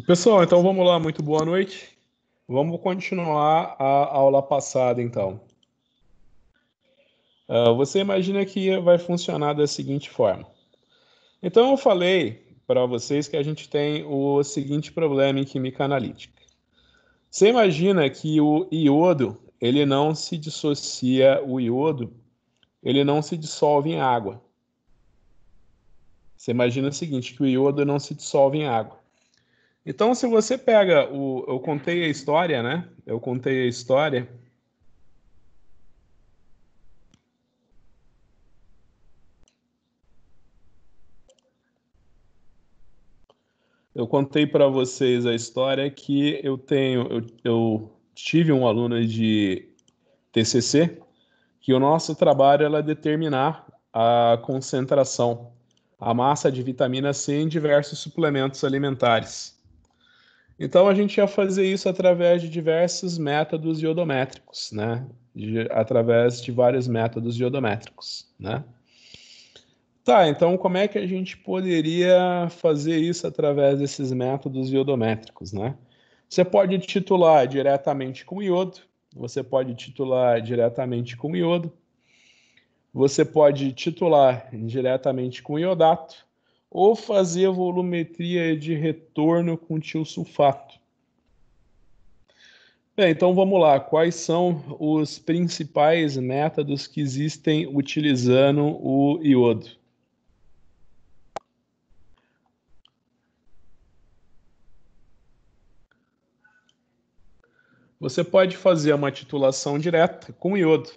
Pessoal, então vamos lá, muito boa noite. Vamos continuar a aula passada, então. Você imagina que vai funcionar da seguinte forma. Então, eu falei para vocês que a gente tem o seguinte problema em química analítica. Você imagina que o iodo, ele não se dissocia, o iodo, ele não se dissolve em água. Você imagina o seguinte, que o iodo não se dissolve em água. Então, se você pega eu contei a história, né? Eu contei a história. Eu contei para vocês a história que eu tive um aluno de TCC que o nosso trabalho era determinar a concentração, a massa de vitamina C em diversos suplementos alimentares. Então a gente ia fazer isso através de diversos métodos iodométricos, né? Através de vários métodos iodométricos, né? Tá, então como é que a gente poderia fazer isso através desses métodos iodométricos, né? Você pode titular diretamente com iodo, você pode titular diretamente com iodo, você pode titular diretamente com iodato ou fazer volumetria de retorno com tiosulfato. Bem, então vamos lá. Quais são os principais métodos que existem utilizando o iodo? Você pode fazer uma titulação direta com iodo.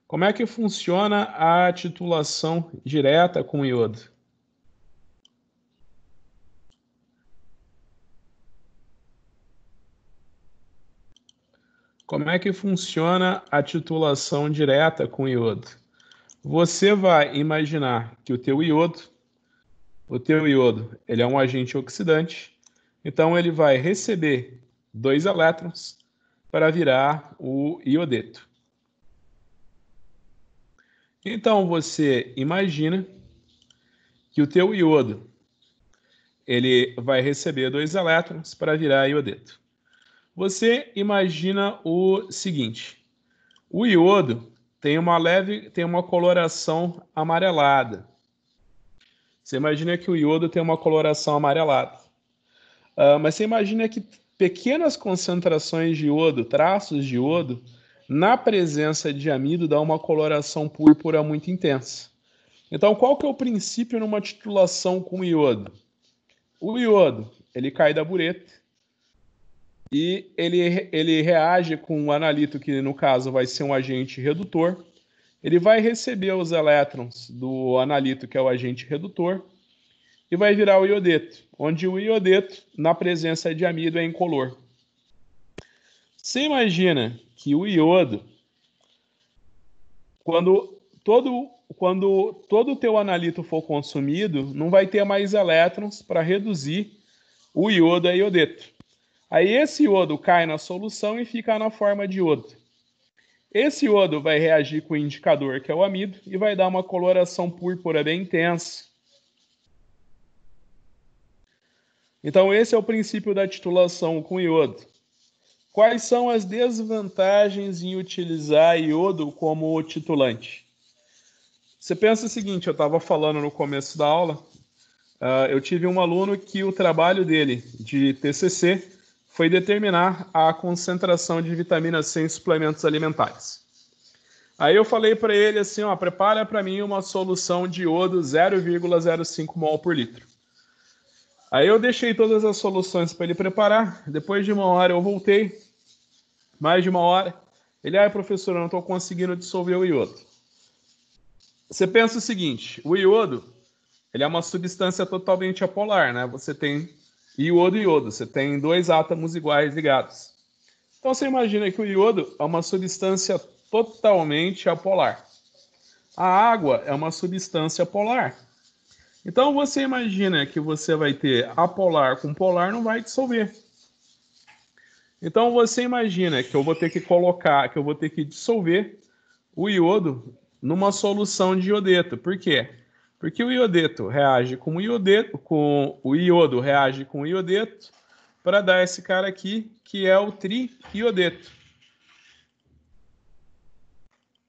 Como é que funciona a titulação direta com iodo? Como é que funciona a titulação direta com iodo? Você vai imaginar que o teu iodo, ele é um agente oxidante, então ele vai receber 2 elétrons para virar o iodeto. Então você imagina que o teu iodo, ele vai receber 2 elétrons para virar iodeto. Você imagina o seguinte: o iodo tem uma coloração amarelada. Você imagina que o iodo tem uma coloração amarelada. Mas você imagina que pequenas concentrações de iodo, traços de iodo, na presença de amido, dá uma coloração púrpura muito intensa. Então, qual que é o princípio numa titulação com iodo? O iodo, ele cai da bureta e ele reage com um analito que, no caso, vai ser um agente redutor. Ele vai receber os elétrons do analito, que é o agente redutor, e vai virar o iodeto, onde o iodeto, na presença de amido, é incolor. Você imagina que o iodo, quando todo o teu analito for consumido, não vai ter mais elétrons para reduzir o iodo a iodeto. Aí esse iodo cai na solução e fica na forma de iodo. Esse iodo vai reagir com o indicador, que é o amido, e vai dar uma coloração púrpura bem intensa. Então esse é o princípio da titulação com iodo. Quais são as desvantagens em utilizar iodo como titulante? Você pensa o seguinte, eu estava falando no começo da aula, eu tive um aluno que o trabalho dele de TCC foi determinar a concentração de vitamina C em suplementos alimentares. Aí eu falei para ele assim, ó, prepara para mim uma solução de iodo 0,05 mol por litro. Aí eu deixei todas as soluções para ele preparar, depois de 1 hora eu voltei, mais de 1 hora, ele, professor, eu não estou conseguindo dissolver o iodo. Você pensa o seguinte, o iodo, ele é uma substância totalmente apolar, né? Você tem iodo e iodo, você tem 2 átomos iguais ligados. Então você imagina que o iodo é uma substância totalmente apolar. A água é uma substância polar. Então você imagina que você vai ter apolar com polar, não vai dissolver. Então você imagina que eu vou ter que dissolver o iodo numa solução de iodeto. Por quê? Porque o iodeto reage com o iodeto, com o iodo reage com o iodeto, para dar esse cara aqui, que é o triiodeto.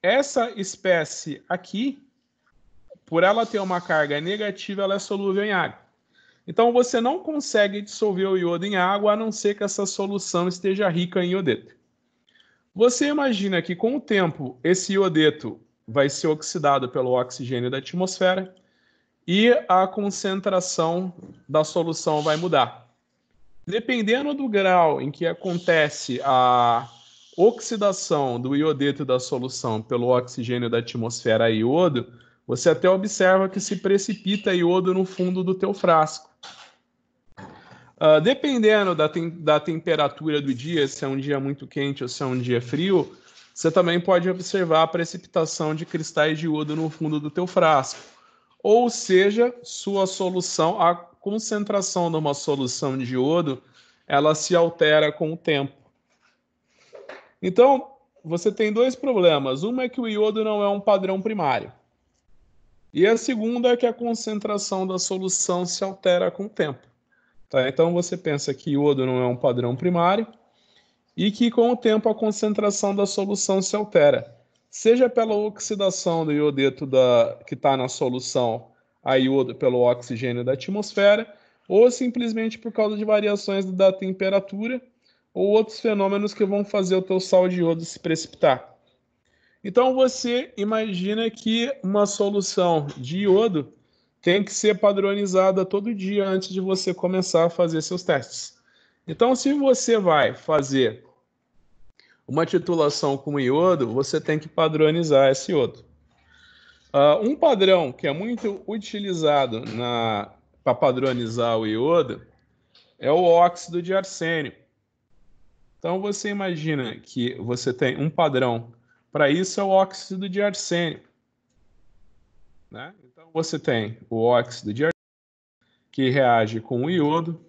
Essa espécie aqui, por ela ter uma carga negativa, ela é solúvel em água. Então, você não consegue dissolver o iodo em água, a não ser que essa solução esteja rica em iodeto. Você imagina que, com o tempo, esse iodeto vai ser oxidado pelo oxigênio da atmosfera e a concentração da solução vai mudar. Dependendo do grau em que acontece a oxidação do iodeto da solução pelo oxigênio da atmosfera a iodo, você até observa que se precipita iodo no fundo do teu frasco. Dependendo da temperatura do dia, se é um dia muito quente ou se é um dia frio, você também pode observar a precipitação de cristais de iodo no fundo do teu frasco. Ou seja, sua solução, a concentração de uma solução de iodo, ela se altera com o tempo. Então, você tem dois problemas. Uma é que o iodo não é um padrão primário. E a segunda é que a concentração da solução se altera com o tempo. Tá? Então, você pensa que iodo não é um padrão primário e que, com o tempo, a concentração da solução se altera. Seja pela oxidação do iodeto que está na solução a iodo pelo oxigênio da atmosfera, ou simplesmente por causa de variações da temperatura ou outros fenômenos que vão fazer o teu sal de iodo se precipitar. Então, você imagina que uma solução de iodo tem que ser padronizada todo dia antes de você começar a fazer seus testes. Então, se você vai fazer uma titulação com iodo, você tem que padronizar esse iodo. Um padrão que é muito utilizado para padronizar o iodo é o óxido de arsênio. Então, você imagina que você tem um padrão para isso, é o óxido de arsênio. Né? Então, você tem o óxido de arsênio, que reage com o iodo.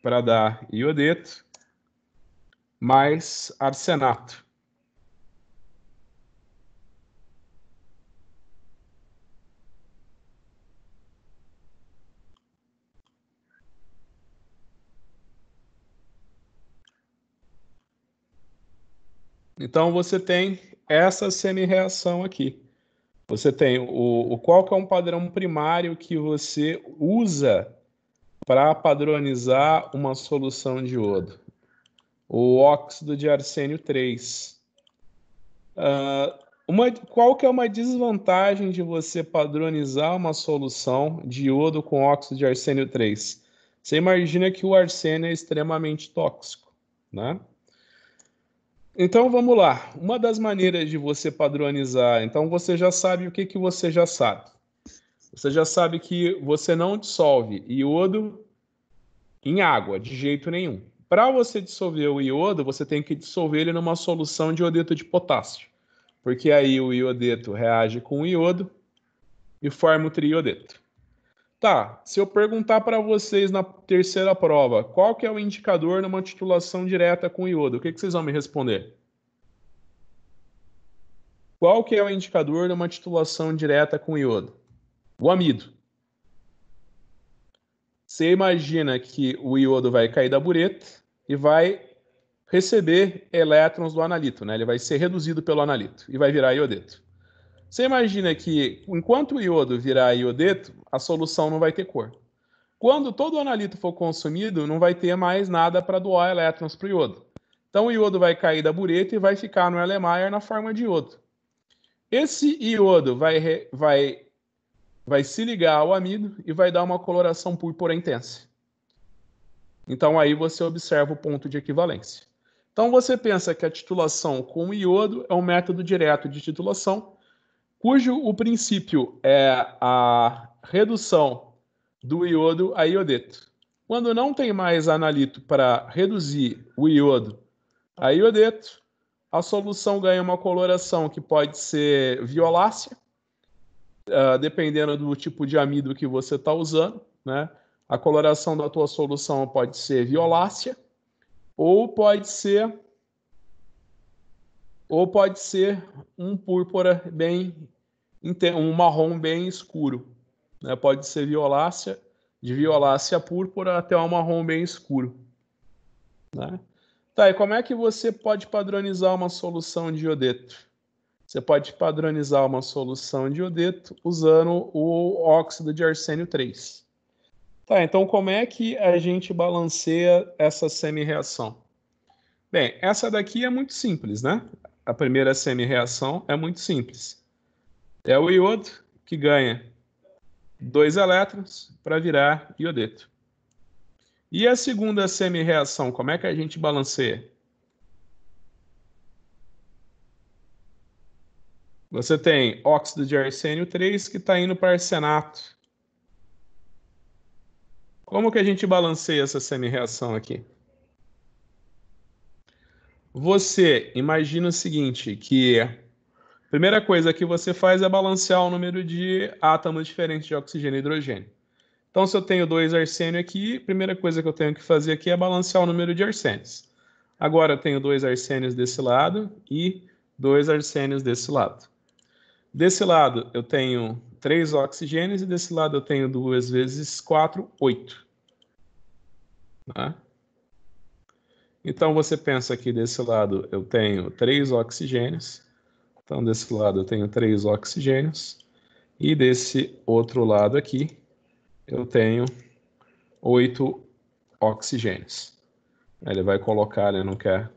Para dar iodeto mais arsenato. Então, você tem essa semi-reação aqui. Você tem qual que é um padrão primário que você usa para padronizar uma solução de iodo? O óxido de arsênio 3. Qual que é uma desvantagem de você padronizar uma solução de iodo com óxido de arsênio 3? Você imagina que o arsênio é extremamente tóxico, né? Então, vamos lá. Uma das maneiras de você padronizar, então você já sabe o que você já sabe. Você já sabe que você não dissolve iodo em água, de jeito nenhum. Para você dissolver o iodo, você tem que dissolver ele numa solução de iodeto de potássio, porque aí o iodeto reage com o iodo e forma o triiodeto. Tá, se eu perguntar para vocês na terceira prova, qual que é o indicador numa titulação direta com iodo? O que vocês vão me responder? Qual que é o indicador numa titulação direta com iodo? O amido. Você imagina que o iodo vai cair da bureta e vai receber elétrons do analito, né? Ele vai ser reduzido pelo analito e vai virar iodeto. Você imagina que, enquanto o iodo virar iodeto, a solução não vai ter cor. Quando todo o analito for consumido, não vai ter mais nada para doar elétrons para o iodo. Então o iodo vai cair da bureta e vai ficar no Erlenmeyer na forma de iodo. Esse iodo vai se ligar ao amido e vai dar uma coloração púrpura intensa. Então aí você observa o ponto de equivalência. Então você pensa que a titulação com iodo é um método direto de titulação, cujo o princípio é a redução do iodo a iodeto. Quando não tem mais analito para reduzir o iodo a iodeto, a solução ganha uma coloração que pode ser violácea, dependendo do tipo de amido que você está usando, né? A coloração da tua solução pode ser violácea ou pode ser ou pode ser um púrpura um marrom bem escuro, né? Pode ser violácea, de violácea púrpura até um marrom bem escuro, né? Tá, e como é que você pode padronizar uma solução de iodeto? Você pode padronizar uma solução de iodeto usando o óxido de arsênio 3. Tá, então como é que a gente balanceia essa semi-reação? Bem, essa daqui é muito simples, né? A primeira semi-reação é muito simples. É o iodo que ganha 2 elétrons para virar iodeto. E a segunda semi-reação, como é que a gente balanceia? Você tem óxido de arsênio 3 que está indo para arsenato. Como que a gente balanceia essa semi-reação aqui? Você imagina o seguinte, que a primeira coisa que você faz é balancear o número de átomos diferentes de oxigênio e hidrogênio. Então, se eu tenho 2 arsênio aqui, a primeira coisa que eu tenho que fazer aqui é balancear o número de arsênios. Agora eu tenho 2 arsênios desse lado e 2 arsênios desse lado. Desse lado eu tenho 3 oxigênios e desse lado eu tenho 2 vezes 4, 8. Tá? Então você pensa que desse lado eu tenho 3 oxigênios. Então desse lado eu tenho 3 oxigênios. E desse outro lado aqui eu tenho 8 oxigênios. Ele vai colocar, ele não quer.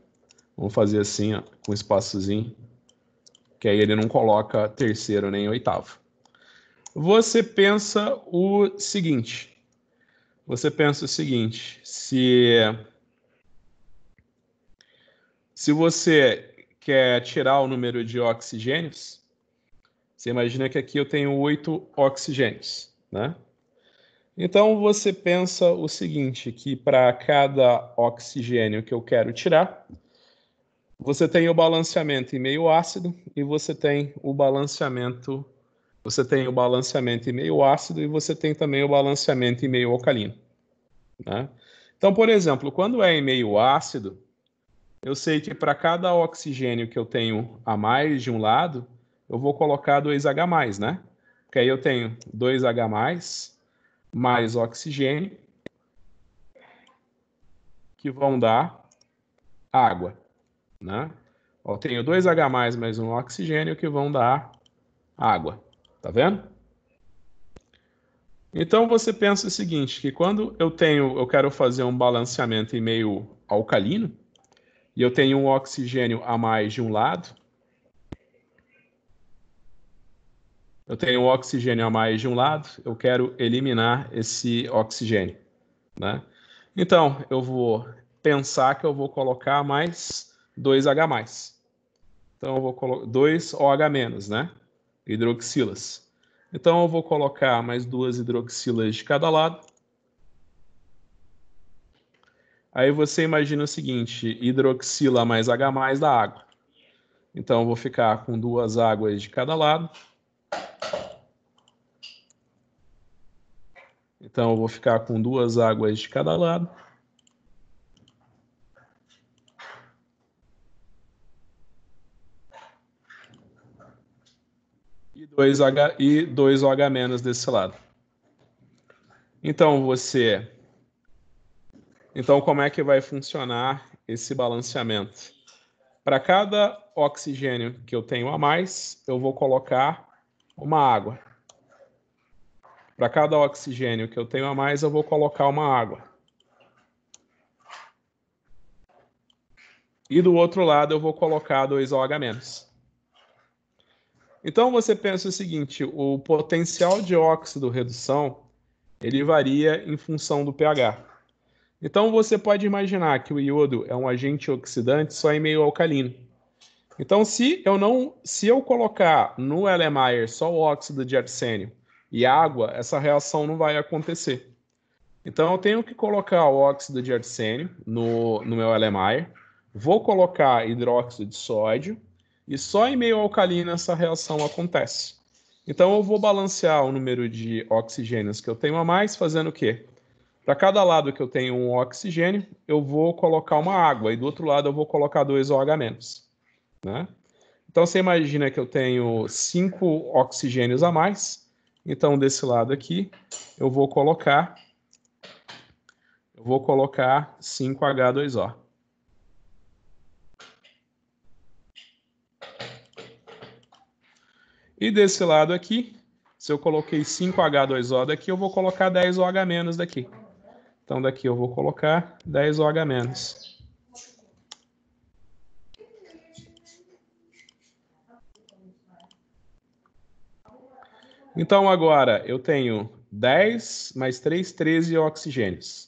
Vamos fazer assim, ó, com um espaçozinho, que aí ele não coloca terceiro nem oitavo. Você pensa o seguinte. Se você quer tirar o número de oxigênios, você imagina que aqui eu tenho 8 oxigênios, né? Então você pensa o seguinte, que para cada oxigênio que eu quero tirar, você tem o balanceamento em meio ácido e você tem o balanceamento em meio ácido e você tem também o balanceamento em meio alcalino, né? Então, por exemplo, quando é em meio ácido, eu sei que para cada oxigênio que eu tenho a mais de um lado, eu vou colocar 2H+, né? Porque aí eu tenho 2H+, mais oxigênio, que vão dar água, né? Eu tenho 2H+, mais um oxigênio, que vão dar água. Tá vendo? Então você pensa o seguinte, que quando eu quero fazer um balanceamento em meio alcalino, e eu tenho um oxigênio a mais de um lado, eu quero eliminar esse oxigênio, né? Então, eu vou pensar que eu vou colocar mais 2H+. Então, eu vou colocar 2OH-, né? Hidroxilas. Então, eu vou colocar mais 2 hidroxilas de cada lado. Aí você imagina o seguinte, hidroxila mais H+ dá água. Então, eu vou ficar com 2 águas de cada lado. Então, eu vou ficar com 2 águas de cada lado. E 2OH- desse lado. Então, como é que vai funcionar esse balanceamento? Para cada oxigênio que eu tenho a mais, eu vou colocar uma água. Para cada oxigênio que eu tenho a mais, eu vou colocar uma água. E do outro lado, eu vou colocar 2OH-. Então, você pensa o seguinte, o potencial de óxido-redução, ele varia em função do pH. Então, você pode imaginar que o iodo é um agente oxidante só em meio alcalino. Então, se eu colocar no Erlenmeyer só o óxido de arsênio e água, essa reação não vai acontecer. Então, eu tenho que colocar o óxido de arsênio no meu Erlenmeyer, vou colocar hidróxido de sódio e só em meio alcalino essa reação acontece. Então, eu vou balancear o número de oxigênios que eu tenho a mais, fazendo o quê? Para cada lado que eu tenho um oxigênio, eu vou colocar uma água, e do outro lado eu vou colocar 2OH-, né? Então, você imagina que eu tenho 5 oxigênios a mais. Então, desse lado aqui, eu vou colocar 5H2O. E desse lado aqui, se eu coloquei 5H2O daqui, eu vou colocar 10OH- daqui. Então, daqui eu vou colocar 10OH-. Então, agora eu tenho 10 mais 3, 13 oxigênios.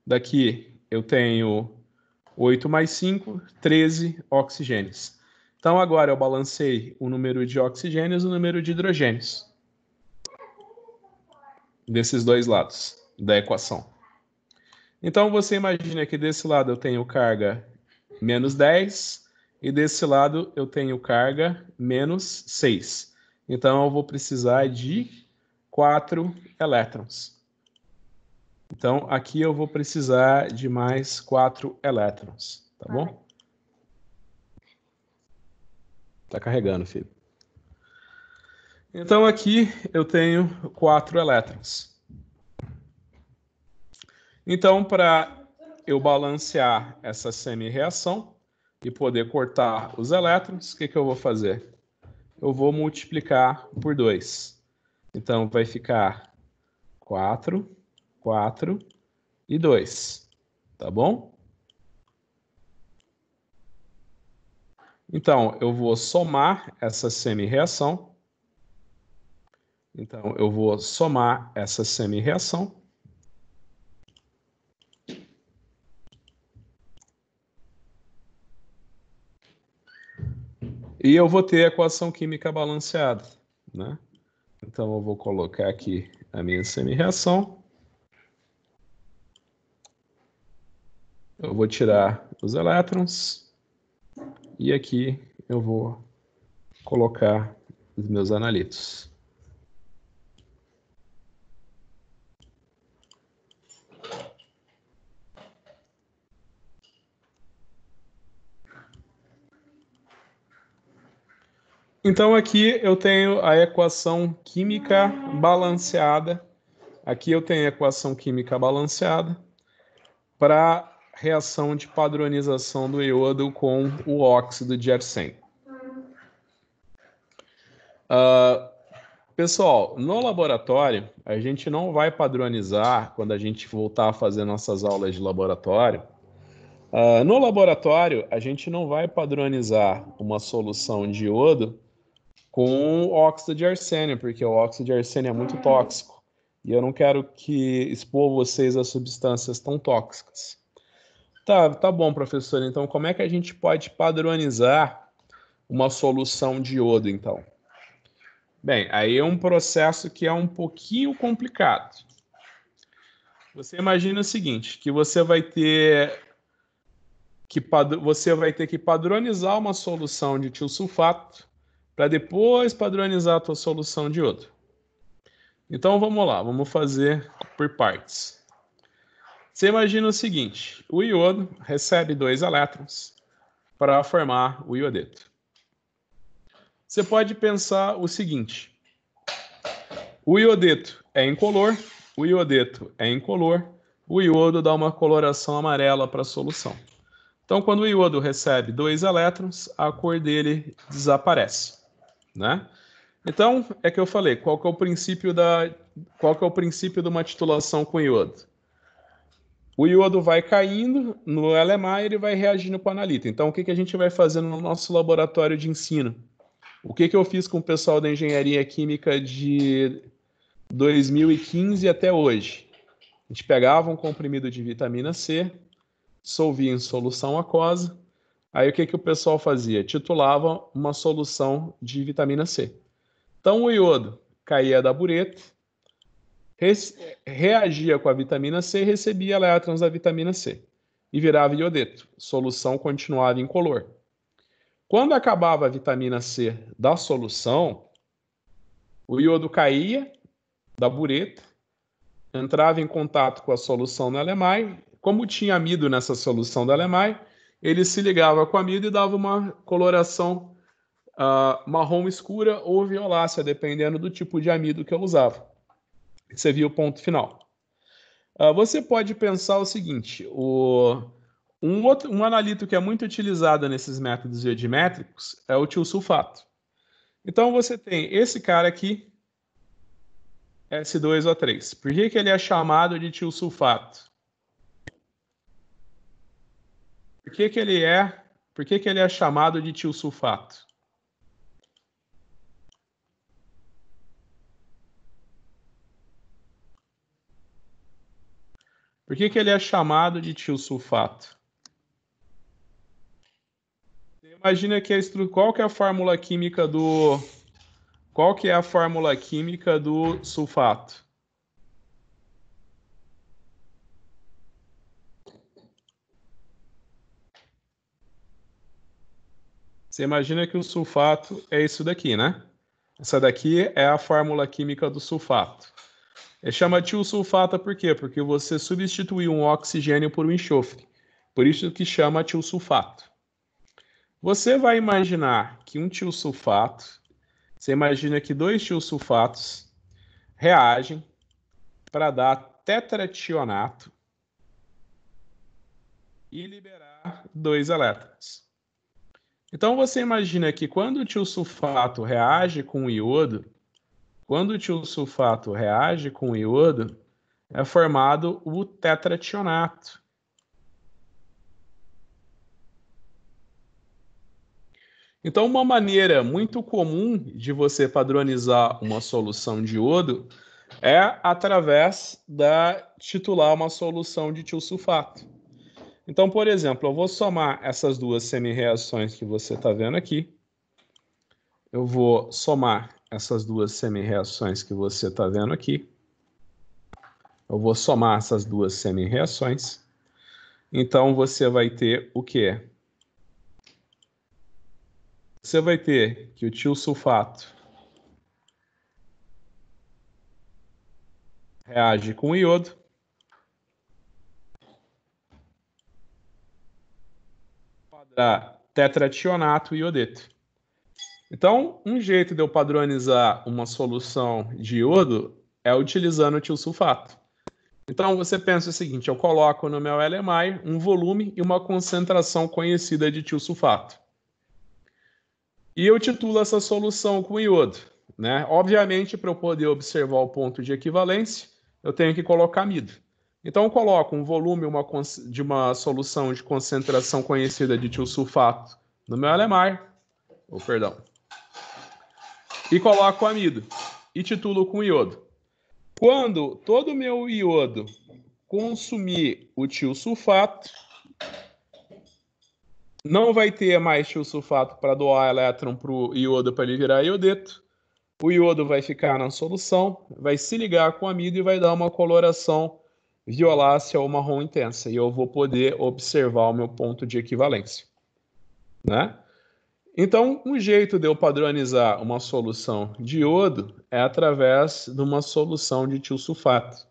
Daqui eu tenho 8 mais 5, 13 oxigênios. Então, agora eu balancei o número de oxigênios e o número de hidrogênios desses dois lados da equação. Então, você imagina que desse lado eu tenho carga menos 10 e desse lado eu tenho carga menos 6. Então, eu vou precisar de 4 elétrons. Então, aqui eu vou precisar de mais 4 elétrons, tá bom? Tá carregando, filho. Então, aqui eu tenho 4 elétrons. Então, para eu balancear essa semi-reação e poder cortar os elétrons, o que eu vou fazer? Eu vou multiplicar por 2. Então, vai ficar 4, 4 e 2, tá bom? Então, eu vou somar essa semi-reação. Então, eu vou somar essa semi-reação. E eu vou ter a equação química balanceada, né? Então, eu vou colocar aqui a minha semi-reação. Eu vou tirar os elétrons. E aqui eu vou colocar os meus analitos. Então, aqui eu tenho a equação química balanceada. Aqui eu tenho a equação química balanceada para reação de padronização do iodo com o óxido de arsênio. Pessoal, no laboratório, a gente não vai padronizar quando a gente voltar a fazer nossas aulas de laboratório. No laboratório, a gente não vai padronizar uma solução de iodo com óxido de arsênio, porque o óxido de arsênio é muito tóxico. E eu não quero expor vocês a substâncias tão tóxicas. Tá bom, professor. Então, como é que a gente pode padronizar uma solução de iodo, então? Bem, aí é um processo que é um pouquinho complicado. Você imagina o seguinte, que você vai ter que padronizar uma solução de tiosulfato para depois padronizar a tua solução de iodo. Então vamos lá, vamos fazer por partes. Você imagina o seguinte, o iodo recebe 2 elétrons para formar o iodeto. Você pode pensar o seguinte, o iodeto é incolor, o iodeto é incolor, o iodo dá uma coloração amarela para a solução. Então, quando o iodo recebe 2 elétrons, a cor dele desaparece, né? Então, é que eu falei, qual que é o princípio de uma titulação com iodo? O iodo vai caindo no LMA e ele vai reagindo com a analita. Então, o que a gente vai fazendo no nosso laboratório de ensino? O que eu fiz com o pessoal da engenharia química de 2015 até hoje? A gente pegava um comprimido de vitamina C, solvia em solução aquosa, aí o que o pessoal fazia? Titulava uma solução de vitamina C. Então o iodo caía da bureta, reagia com a vitamina C e recebia elétrons da vitamina C e virava iodeto. A solução continuava incolor. Quando acabava a vitamina C da solução, o iodo caía da bureta, entrava em contato com a solução da LEMAI. Como tinha amido nessa solução da LEMAI, ele se ligava com o amido e dava uma coloração marrom escura ou violácea, dependendo do tipo de amido que eu usava. Você viu o ponto final. Você pode pensar o seguinte, um analito que é muito utilizado nesses métodos biodimétricos é o tiosulfato. Então você tem esse cara aqui, S2O3. Por que ele é chamado de tiosulfato? Por que ele é chamado de tiosulfato? Por que ele é chamado de tiosulfato? Imagina que qual que é a fórmula química do sulfato? Você imagina que o sulfato é isso daqui, né? Essa daqui é a fórmula química do sulfato. Ele chama tiosulfato por quê? Porque você substituiu um oxigênio por um enxofre. Por isso que chama tiosulfato. Você vai imaginar que um tiosulfato, você imagina que dois tiosulfatos reagem para dar tetrationato e liberar 2 elétrons. Então você imagina que quando o tiosulfato reage com o iodo, é formado o tetrationato. Então, uma maneira muito comum de você padronizar uma solução de iodo é através da titular uma solução de tiosulfato. Então, por exemplo, eu vou somar essas duas semi-reações que você está vendo aqui. Eu vou somar essas duas semi-reações que você está vendo aqui. Eu vou somar essas duas semi-reações. Então, você vai ter o quê? Você vai ter que o tiosulfato reage com o iodo. Para tetrationato e iodeto. Então, um jeito de eu padronizar uma solução de iodo é utilizando o tiosulfato. Então, você pensa o seguinte, eu coloco no meu LMI um volume e uma concentração conhecida de tiosulfato. E eu titulo essa solução com iodo. Né? Obviamente, para eu poder observar o ponto de equivalência, eu tenho que colocar amido. Então, eu coloco um volume de uma solução de concentração conhecida de tiosulfato no meu LMI, e coloco amido e titulo com iodo. Quando todo o meu iodo consumir o tiosulfato, não vai ter mais tiosulfato para doar elétron para o iodo para ele virar iodeto. O iodo vai ficar na solução, vai se ligar com o amido e vai dar uma coloração violácea ou marrom intensa. E eu vou poder observar o meu ponto de equivalência. Né? Então, um jeito de eu padronizar uma solução de iodo é através de uma solução de tiosulfato.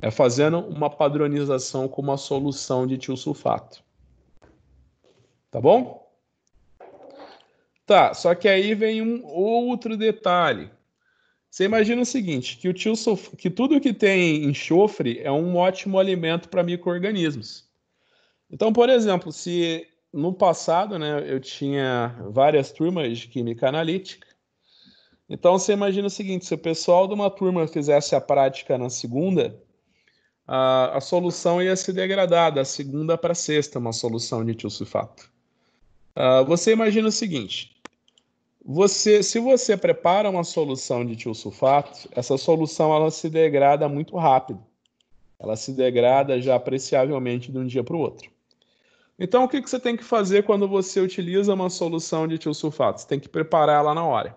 É fazendo uma padronização com uma solução de tiosulfato. Tá bom? Tá, só que aí vem um outro detalhe. Você imagina o seguinte, que tudo que tem enxofre é um ótimo alimento para micro-organismos. Então, por exemplo, se no passado, né, eu tinha várias turmas de química analítica, então você imagina o seguinte, se o pessoal de uma turma fizesse a prática na segunda, a solução ia se degradar da segunda para a sexta, uma solução de tiosulfato. Você imagina o seguinte, se você prepara uma solução de tiosulfato, essa solução ela se degrada muito rápido. Ela se degrada já apreciavelmente de um dia para o outro. Então, o que você tem que fazer quando você utiliza uma solução de tiosulfato? Você tem que preparar ela na hora.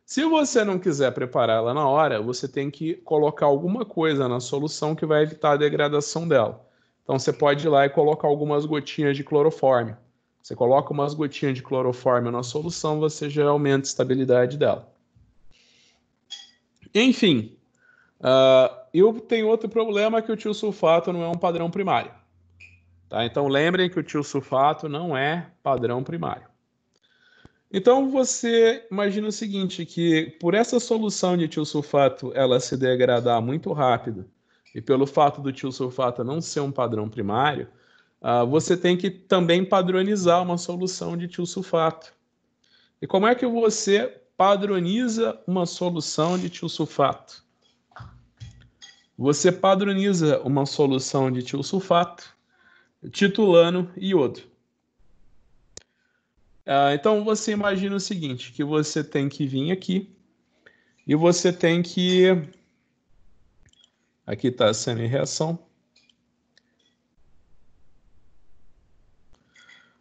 Se você não quiser preparar ela na hora, você tem que colocar alguma coisa na solução que vai evitar a degradação dela. Então, você pode ir lá e colocar algumas gotinhas de clorofórmio. Você coloca umas gotinhas de clorofórmio na solução, você já aumenta a estabilidade dela. Enfim, eu tenho outro problema que o tiosulfato não é um padrão primário. Tá? Então lembrem que o tiosulfato não é padrão primário. Então, você imagina o seguinte, que por essa solução de tiosulfato ela se degradar muito rápido, e pelo fato do tiosulfato não ser um padrão primário, você tem que também padronizar uma solução de tiosulfato. E como é que você padroniza uma solução de tiosulfato? Você padroniza uma solução de tiosulfato titulando iodo. Então você imagina o seguinte, que você tem que vir aqui e você tem que... Aqui está a semi-reação.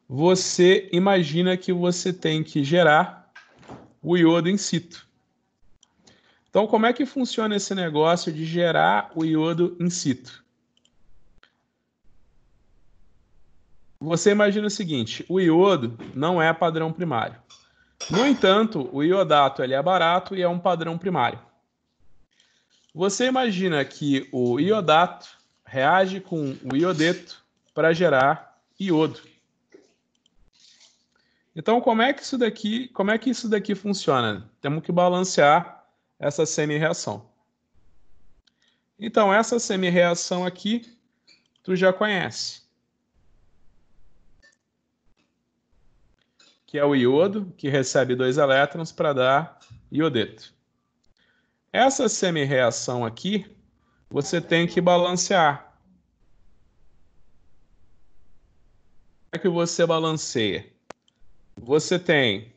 Você imagina que você tem que gerar o iodo in situ. Então, como é que funciona esse negócio de gerar o iodo in situ? Você imagina o seguinte, o iodo não é padrão primário. No entanto, o iodato ele é barato e é um padrão primário. Você imagina que o iodato reage com o iodeto para gerar iodo. Então, como é que isso daqui funciona? Temos que balancear essa semi-reação. Então, essa semi-reação aqui, tu já conhece. Que é o iodo, que recebe 2 elétrons para dar iodeto. Essa semi-reação aqui, você tem que balancear. Como é que você balanceia? Você tem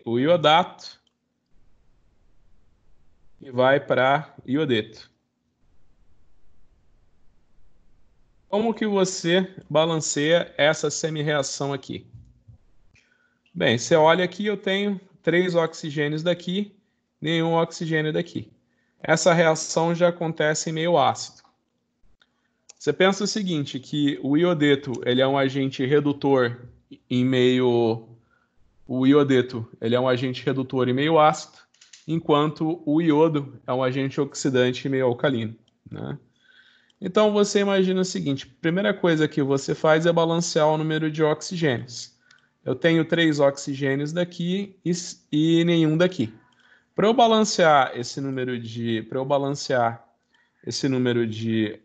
o iodato e vai para iodeto. Como que você balanceia essa semi-reação aqui? Bem, você olha aqui, eu tenho 3 oxigênios daqui, nenhum oxigênio daqui. Essa reação já acontece em meio ácido. Você pensa o seguinte, que o iodeto ele é um agente redutor em meio... O iodeto ele é um agente redutor em meio ácido, enquanto o iodo é um agente oxidante em meio alcalino, né? Então você imagina o seguinte, a primeira coisa que você faz é balancear o número de oxigênios. Eu tenho 3 oxigênios daqui e nenhum daqui. Para eu balancear esse número de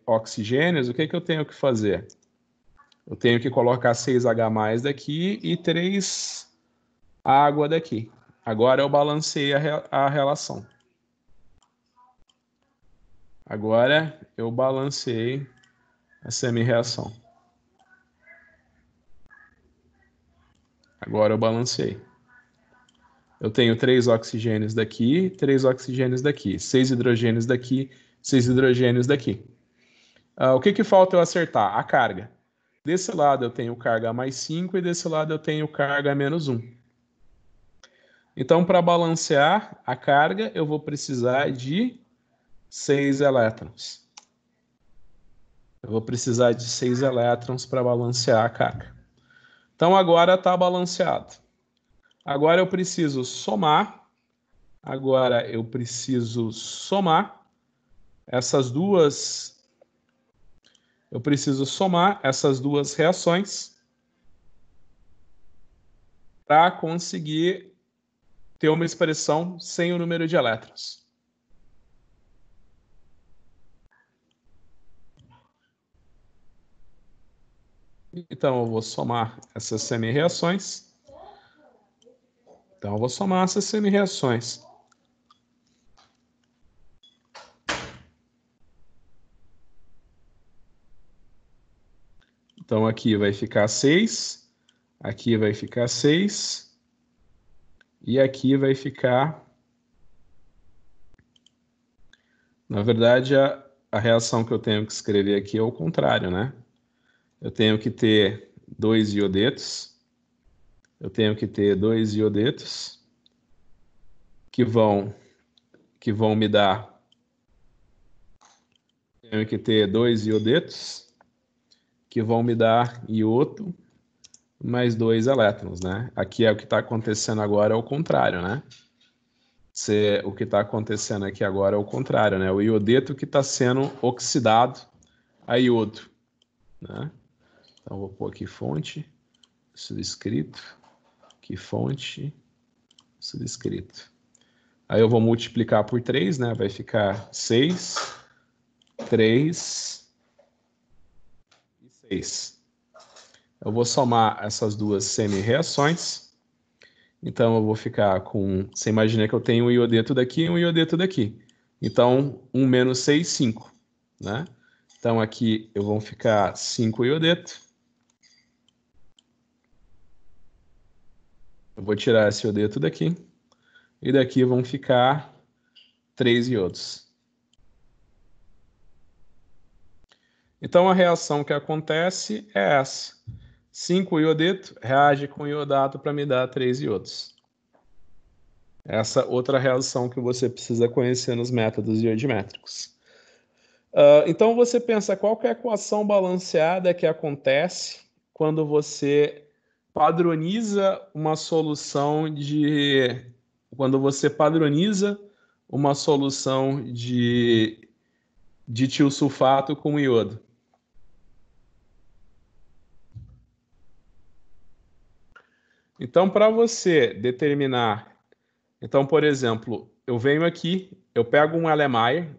oxigênios, o que eu tenho que fazer? Eu tenho que colocar 6H+ daqui e 3 água daqui. Agora eu balancei a relação. Agora eu balanceei a semi-reação. Agora eu balancei. Eu tenho 3 oxigênios daqui, 3 oxigênios daqui, 6 hidrogênios daqui, 6 hidrogênios daqui. O que falta eu acertar? A carga. Desse lado eu tenho carga mais 5 e desse lado eu tenho carga menos 1. Então, para balancear a carga, eu vou precisar de 6 elétrons. Eu vou precisar de 6 elétrons para balancear a carga. Então, agora está balanceado. Agora eu preciso somar. Essas duas. Eu preciso somar essas duas reações para conseguir ter uma expressão sem o número de elétrons. Então, eu vou somar essas semi-reações. Então, aqui vai ficar 6, aqui vai ficar 6, e aqui vai ficar... Na verdade, a reação que eu tenho que escrever aqui é o contrário, né? Eu tenho que ter 2 iodetos. Eu tenho que ter 2 iodetos que vão me dar... Tenho que ter 2 iodetos que vão me dar iodo mais 2 elétrons, né? Aqui é o que está acontecendo agora, é o contrário, né? O que está acontecendo aqui agora é o contrário, né? O iodeto que está sendo oxidado a iodo, né? Então, eu vou pôr aqui fonte, subscrito, aqui fonte, subscrito. Aí eu vou multiplicar por 3, né? Vai ficar 6, 3 e 6. Eu vou somar essas duas semi-reações. Então, eu vou ficar com... Você imagina que eu tenho um iodeto daqui e um iodeto daqui. Então, 1 menos 6, 5, né? Então, aqui eu vou ficar 5 iodeto. Eu vou tirar esse iodeto daqui. E daqui vão ficar 3 iodos. Então, a reação que acontece é essa. 5 iodeto reage com iodato para me dar 3 iodos. Essa outra reação que você precisa conhecer nos métodos iodimétricos. Então, você pensa qual que é a equação balanceada que acontece quando você padroniza uma solução de... Quando você padroniza uma solução de tiosulfato com iodo. Então, para você determinar... Então, por exemplo, eu venho aqui, eu pego um Erlenmeyer,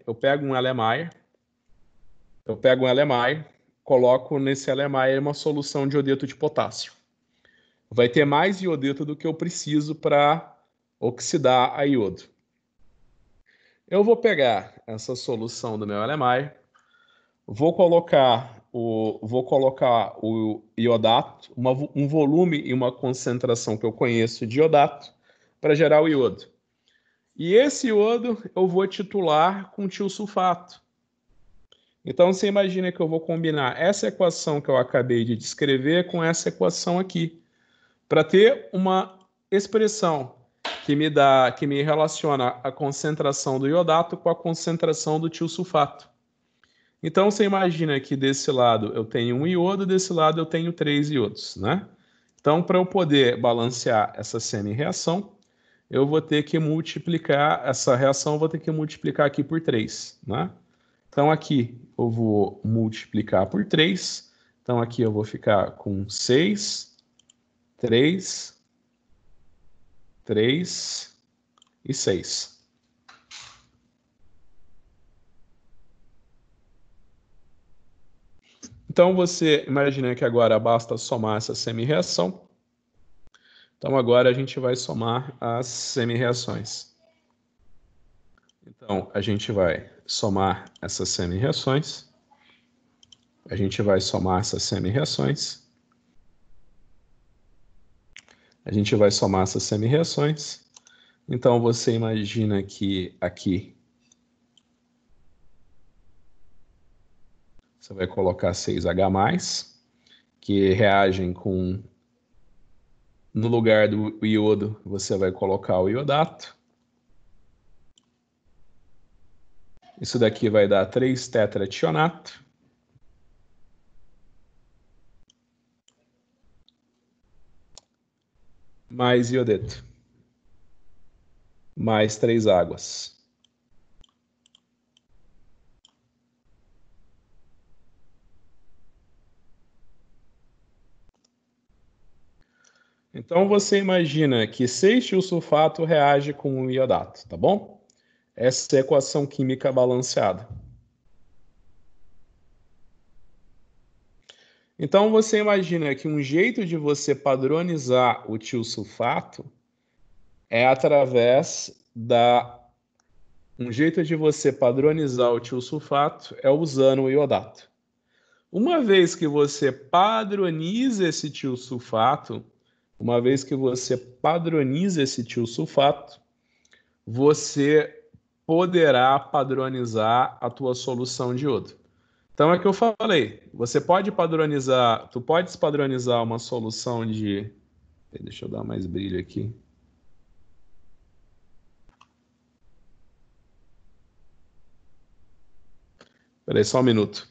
coloco nesse Erlenmeyer uma solução de iodeto de potássio. Vai ter mais iodeto do que eu preciso para oxidar a iodo. Eu vou pegar essa solução do meu Erlenmeyer, vou colocar o iodato, um volume e uma concentração que eu conheço de iodato, para gerar o iodo. E esse iodo eu vou titular com tiosulfato. Então, você imagina que eu vou combinar essa equação que eu acabei de descrever com essa equação aqui, para ter uma expressão que me relaciona a concentração do iodato com a concentração do tiosulfato. Então, você imagina que desse lado eu tenho um iodo, desse lado eu tenho 3 iodos, né? Então, para eu poder balancear essa semi-reação, eu vou ter que multiplicar essa reação, eu vou ter que multiplicar aqui por 3, né? Então, aqui eu vou multiplicar por 3. Então, aqui eu vou ficar com 6, 3, 3 e 6. Então, você imagina que agora basta somar essa semi-reação. Então, agora a gente vai somar as semi-reações. Então, a gente vai somar essas semi-reações. A gente vai somar essas semi-reações. A gente vai somar essas semi-reações. Então, você imagina que aqui você vai colocar 6H+, que reagem com... No lugar do iodo, você vai colocar o iodato. Isso daqui vai dar 3-tetrationato. Mais iodeto. Mais 3 águas. Então, você imagina que 6-tiosulfato reage com o iodato, tá bom? Essa é a equação química balanceada. Então, você imagina que um jeito de você padronizar o tiosulfato é através da... Um jeito de você padronizar o tiosulfato é usando o iodato. Uma vez que você padroniza esse tiosulfato, você poderá padronizar a tua solução de iodo. Então é que eu falei, tu podes padronizar uma solução de... Deixa eu dar mais brilho aqui. Espera aí, só um minuto.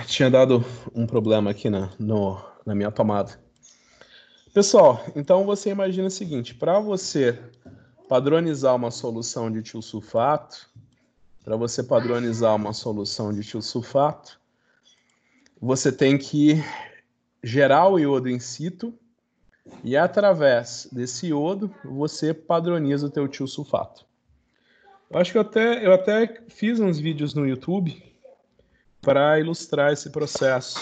Tinha dado um problema aqui na minha tomada. Pessoal, então você imagina o seguinte: para você padronizar uma solução de tiosulfato, você tem que gerar o iodo in situ e através desse iodo você padroniza o teu tiosulfato. Eu acho que eu até fiz uns vídeos no YouTube para ilustrar esse processo.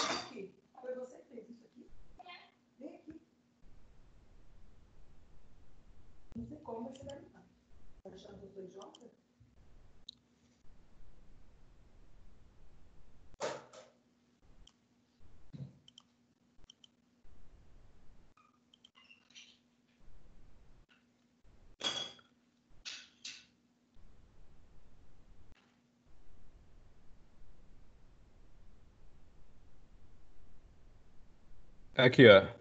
Aqui, ó.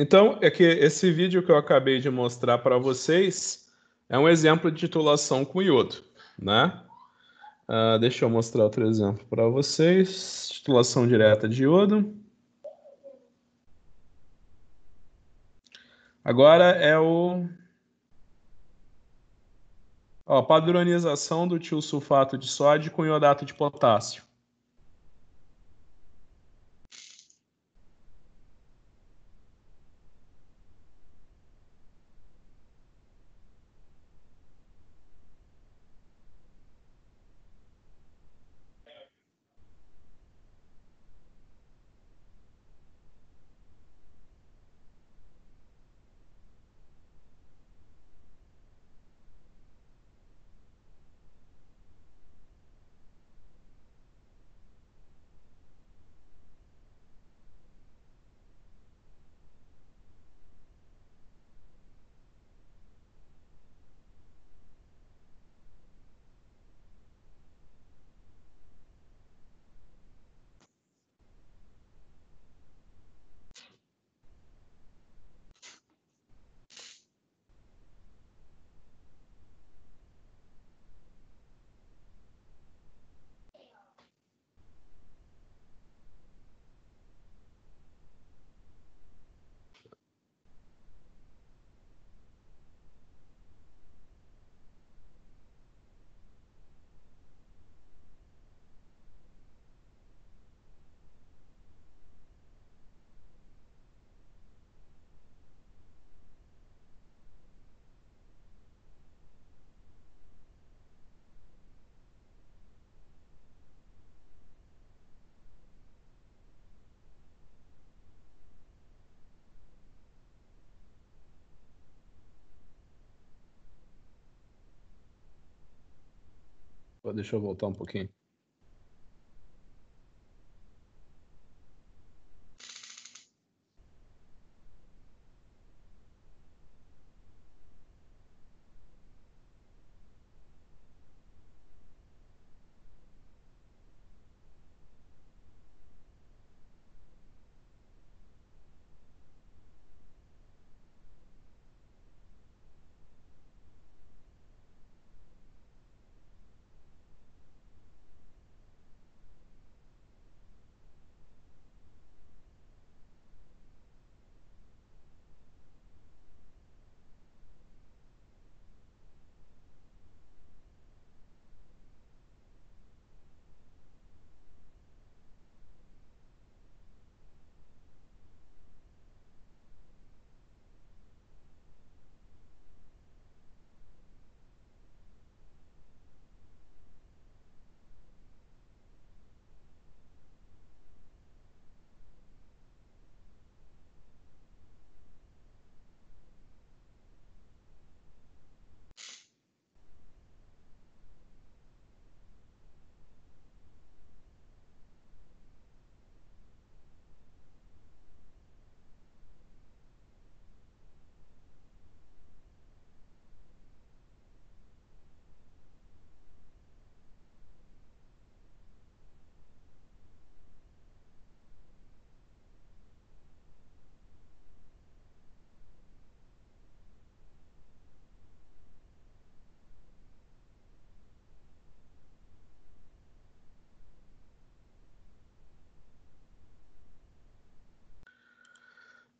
Então, é que esse vídeo que eu acabei de mostrar para vocês é um exemplo de titulação com iodo, né? Deixa eu mostrar outro exemplo para vocês. Titulação direta de iodo. Agora é padronização do tiosulfato de sódio com iodato de potássio. Deixa eu voltar um pouquinho.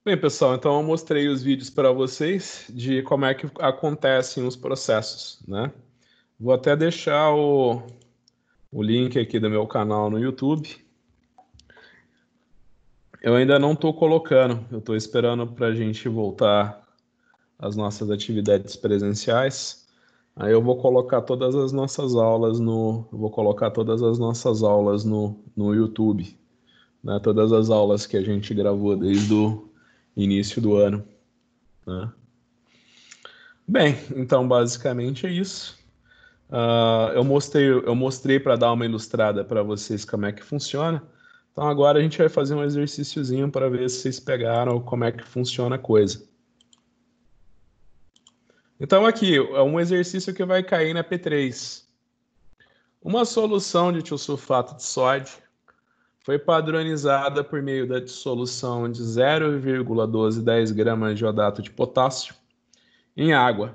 Bem, pessoal, então eu mostrei os vídeos para vocês de como é que acontecem os processos, né? Vou até deixar o link aqui do meu canal no YouTube. Eu ainda não estou colocando, eu estou esperando para a gente voltar às nossas atividades presenciais. Aí eu vou colocar todas as nossas aulas no YouTube, né? Todas as aulas que a gente gravou desde o início do ano, né? Bem, então basicamente é isso. Eu mostrei para dar uma ilustrada para vocês como é que funciona. Então agora a gente vai fazer um exercíciozinho para ver se vocês pegaram como é que funciona a coisa. Então aqui é um exercício que vai cair na P3. Uma solução de tiosulfato de sódio foi padronizada por meio da dissolução de 0,1210 gramas de iodato de potássio em água.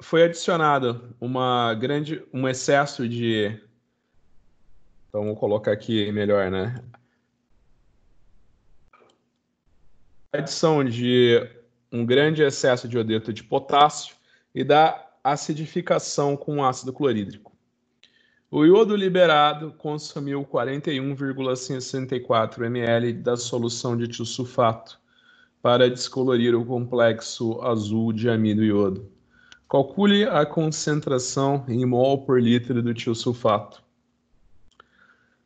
Foi adicionado um excesso de... Então, vou colocar aqui melhor, né? Adição de um grande excesso de iodeto de potássio e da acidificação com ácido clorídrico. O iodo liberado consumiu 41,64 ml da solução de tiosulfato para descolorir o complexo azul de amido e iodo. Calcule a concentração em mol por litro do tiosulfato.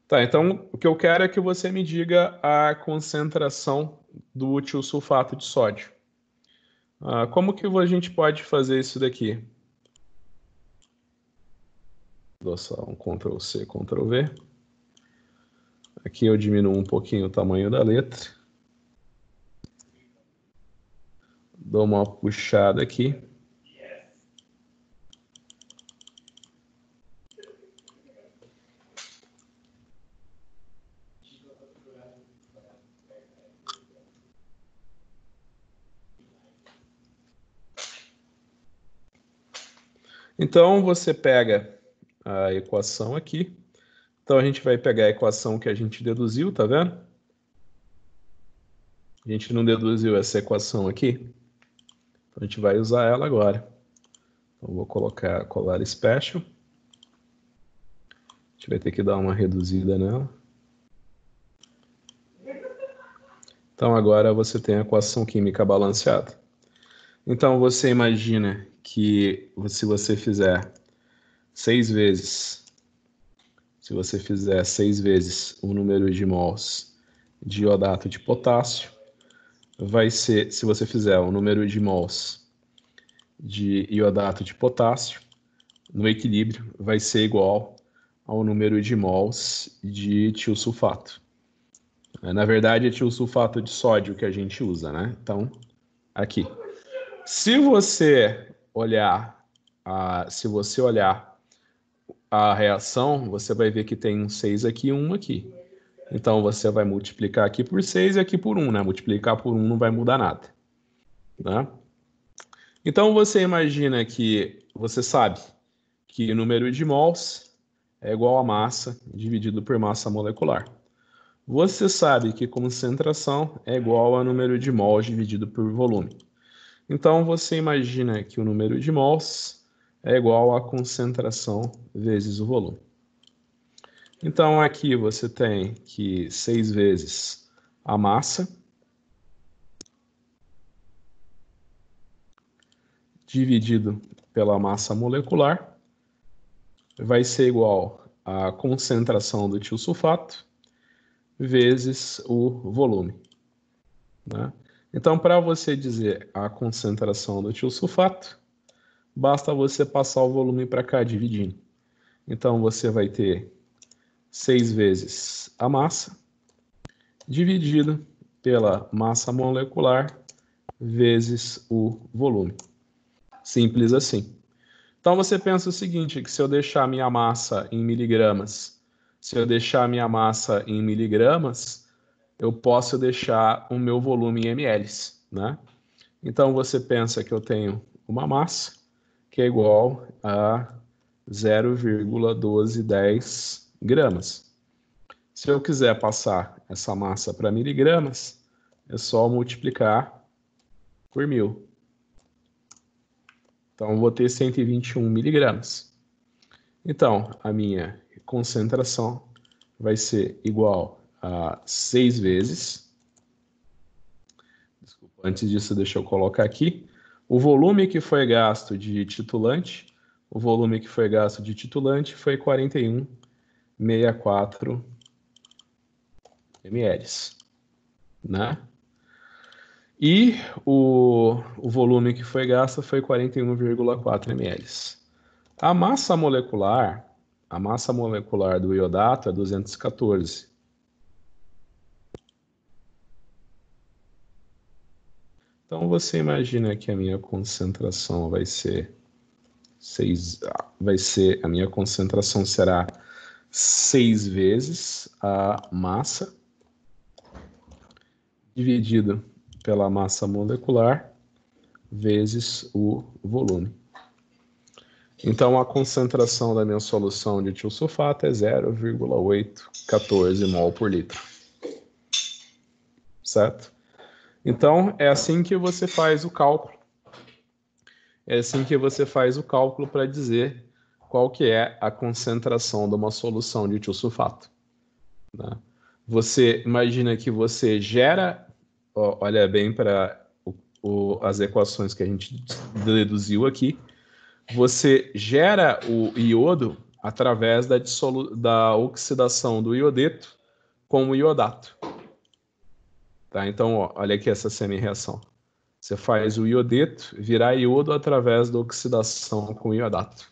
Tá, então o que eu quero é que você me diga a concentração do tiosulfato de sódio. Como que a gente pode fazer isso daqui? Dou só um Ctrl C, Ctrl V. Aqui eu diminuo um pouquinho o tamanho da letra. Dou uma puxada aqui. Então você pega a equação aqui. Então a gente vai pegar a equação que a gente deduziu, tá vendo? A gente não deduziu essa equação aqui. Então a gente vai usar ela agora. Então vou colocar colar special. A gente vai ter que dar uma reduzida nela. Então agora você tem a equação química balanceada. Então você imagina que se você fizer 6 vezes o número de mols de iodato de potássio, vai ser, se você fizer o número de mols de iodato de potássio, no equilíbrio vai ser igual ao número de mols de tiosulfato. Na verdade, é tiosulfato de sódio que a gente usa, né? Então, aqui. Se você olhar a reação, você vai ver que tem um 6 aqui e um aqui. Então, você vai multiplicar aqui por 6 e aqui por 1, né? Multiplicar por 1 não vai mudar nada, né? Então, você imagina que você sabe que o número de mols é igual a massa dividido por massa molecular. Você sabe que concentração é igual a número de mols dividido por volume. Então, você imagina que o número de mols é igual à concentração vezes o volume. Então, aqui você tem que 6 vezes a massa dividido pela massa molecular vai ser igual à concentração do tiosulfato vezes o volume, né? Então, para você dizer a concentração do tiosulfato, basta você passar o volume para cá dividindo. Então, você vai ter 6 vezes a massa dividido pela massa molecular vezes o volume. Simples assim. Então você pensa o seguinte, que se eu deixar a minha massa em miligramas, eu posso deixar o meu volume em ml, né? Então você pensa que eu tenho uma massa que é igual a 0,1210 gramas. Se eu quiser passar essa massa para miligramas, é só multiplicar por 1000. Então, eu vou ter 121 miligramas. Então, a minha concentração vai ser igual a 6 vezes. Desculpa, antes disso, deixa eu colocar aqui. O volume que foi gasto de titulante, foi 41,64 ml, né? E o volume que foi gasto foi 41,4 ml. A massa molecular do iodato é 214. Então você imagina que a minha concentração a minha concentração será 6 vezes a massa dividido pela massa molecular vezes o volume. Então, a concentração da minha solução de tiosulfato é 0,814 mol por litro. Certo? Então, é assim que você faz o cálculo. É assim que você faz o cálculo para dizer qual que é a concentração de uma solução de tiosulfato, né? Você imagina que você gera, olha bem para as equações que a gente deduziu aqui, você gera o iodo através da oxidação do iodeto com o iodato. Tá? Então, olha aqui essa semi-reação. Você faz o iodeto virar iodo através da oxidação com o iodato.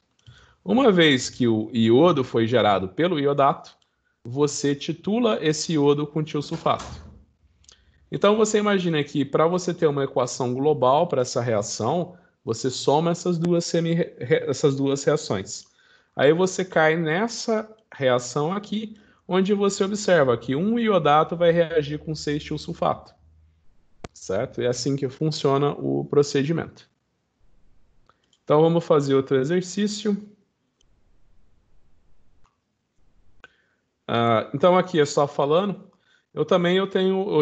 Uma vez que o iodo foi gerado pelo iodato, você titula esse iodo com tiosulfato. Então você imagina que para você ter uma equação global para essa reação, você soma essas duas reações. Aí você cai nessa reação aqui, onde você observa que um iodato vai reagir com 6-tiosulfato. Certo? É assim que funciona o procedimento. Então vamos fazer outro exercício. Então aqui é só falando. Eu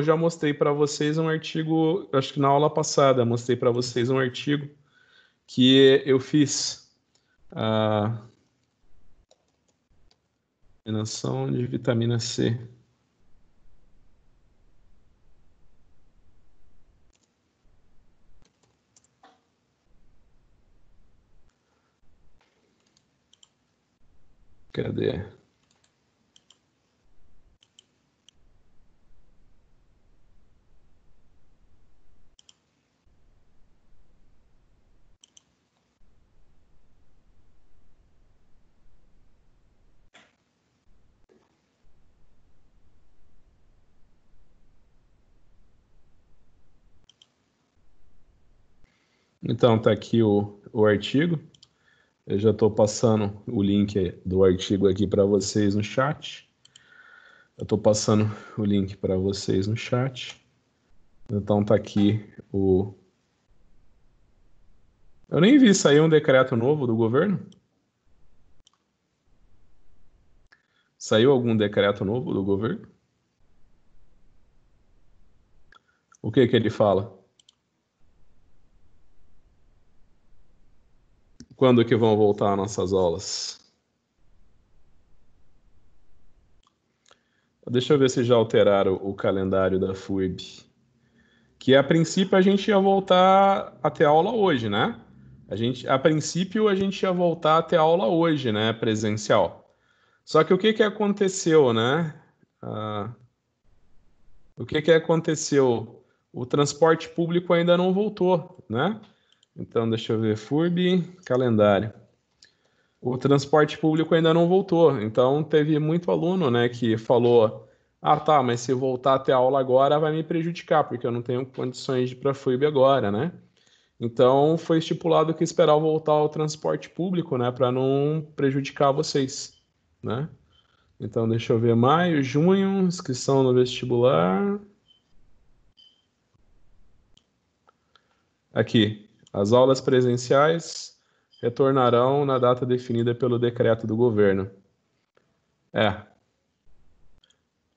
já mostrei para vocês um artigo, acho que na aula passada, mostrei para vocês um artigo que eu fiz. Combinação de vitamina C. Cadê? Então, tá aqui o artigo. Eu já estou passando o link do artigo aqui para vocês no chat. Eu estou passando o link para vocês no chat. Então, tá aqui o... Eu nem vi sair um decreto novo do governo. Saiu algum decreto novo do governo? O que que ele fala? Quando que vão voltar nossas aulas? Deixa eu ver se já alteraram o calendário da FURB. Que a princípio a gente ia voltar a ter aula hoje, né? A princípio a gente ia voltar a ter aula hoje, né? Presencial. Só que o que que aconteceu, né? Ah, o que que aconteceu? O transporte público ainda não voltou, né? Então, deixa eu ver, FURB, calendário. O transporte público ainda não voltou, então teve muito aluno, né, que falou: ah, tá, mas se voltar a ter aula agora vai me prejudicar, porque eu não tenho condições de ir para a FURB agora, né? Então foi estipulado que esperar voltar ao transporte público, né, para não prejudicar vocês, né? Então deixa eu ver, maio, junho, inscrição no vestibular. Aqui, as aulas presenciais retornarão na data definida pelo decreto do governo. É,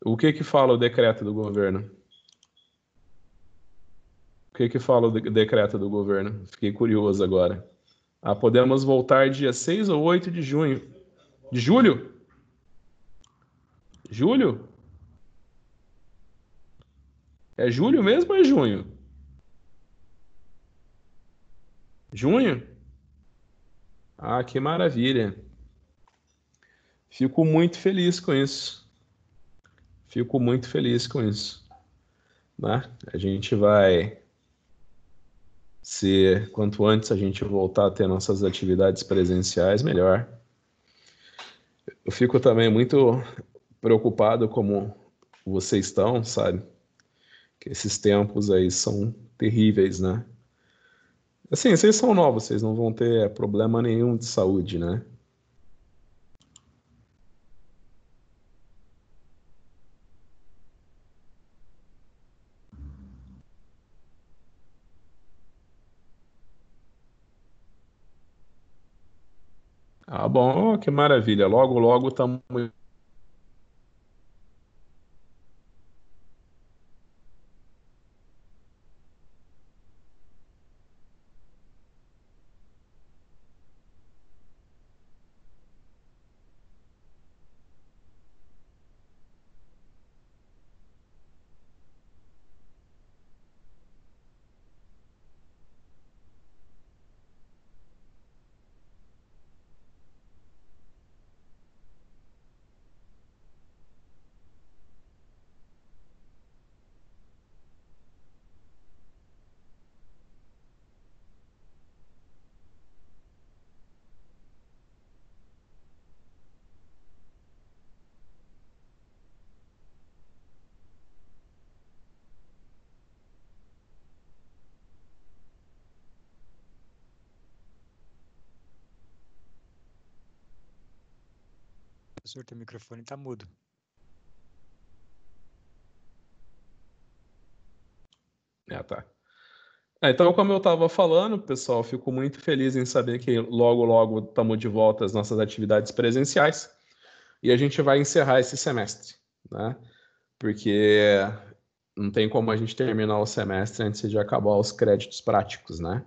o que que fala o decreto do governo? O que que fala o decreto do governo? Fiquei curioso agora. Ah, podemos voltar dia 6 ou 8 de junho. De julho? Julho? É julho mesmo ou é junho? Junho? Ah, que maravilha. Fico muito feliz com isso. Fico muito feliz com isso, né? A gente vai ser, quanto antes a gente voltar a ter nossas atividades presenciais, melhor. Eu fico também muito preocupado como vocês estão, sabe? Que esses tempos aí são terríveis, né? Assim, vocês são novos, vocês não vão ter problema nenhum de saúde, né? Ah, bom, oh, que maravilha. Logo, logo estamos. Professor, teu microfone tá mudo. Tá. Então, como eu estava falando, pessoal, fico muito feliz em saber que logo, logo estamos de volta às nossas atividades presenciais e a gente vai encerrar esse semestre, né? Porque não tem como a gente terminar o semestre antes de acabar os créditos práticos, né?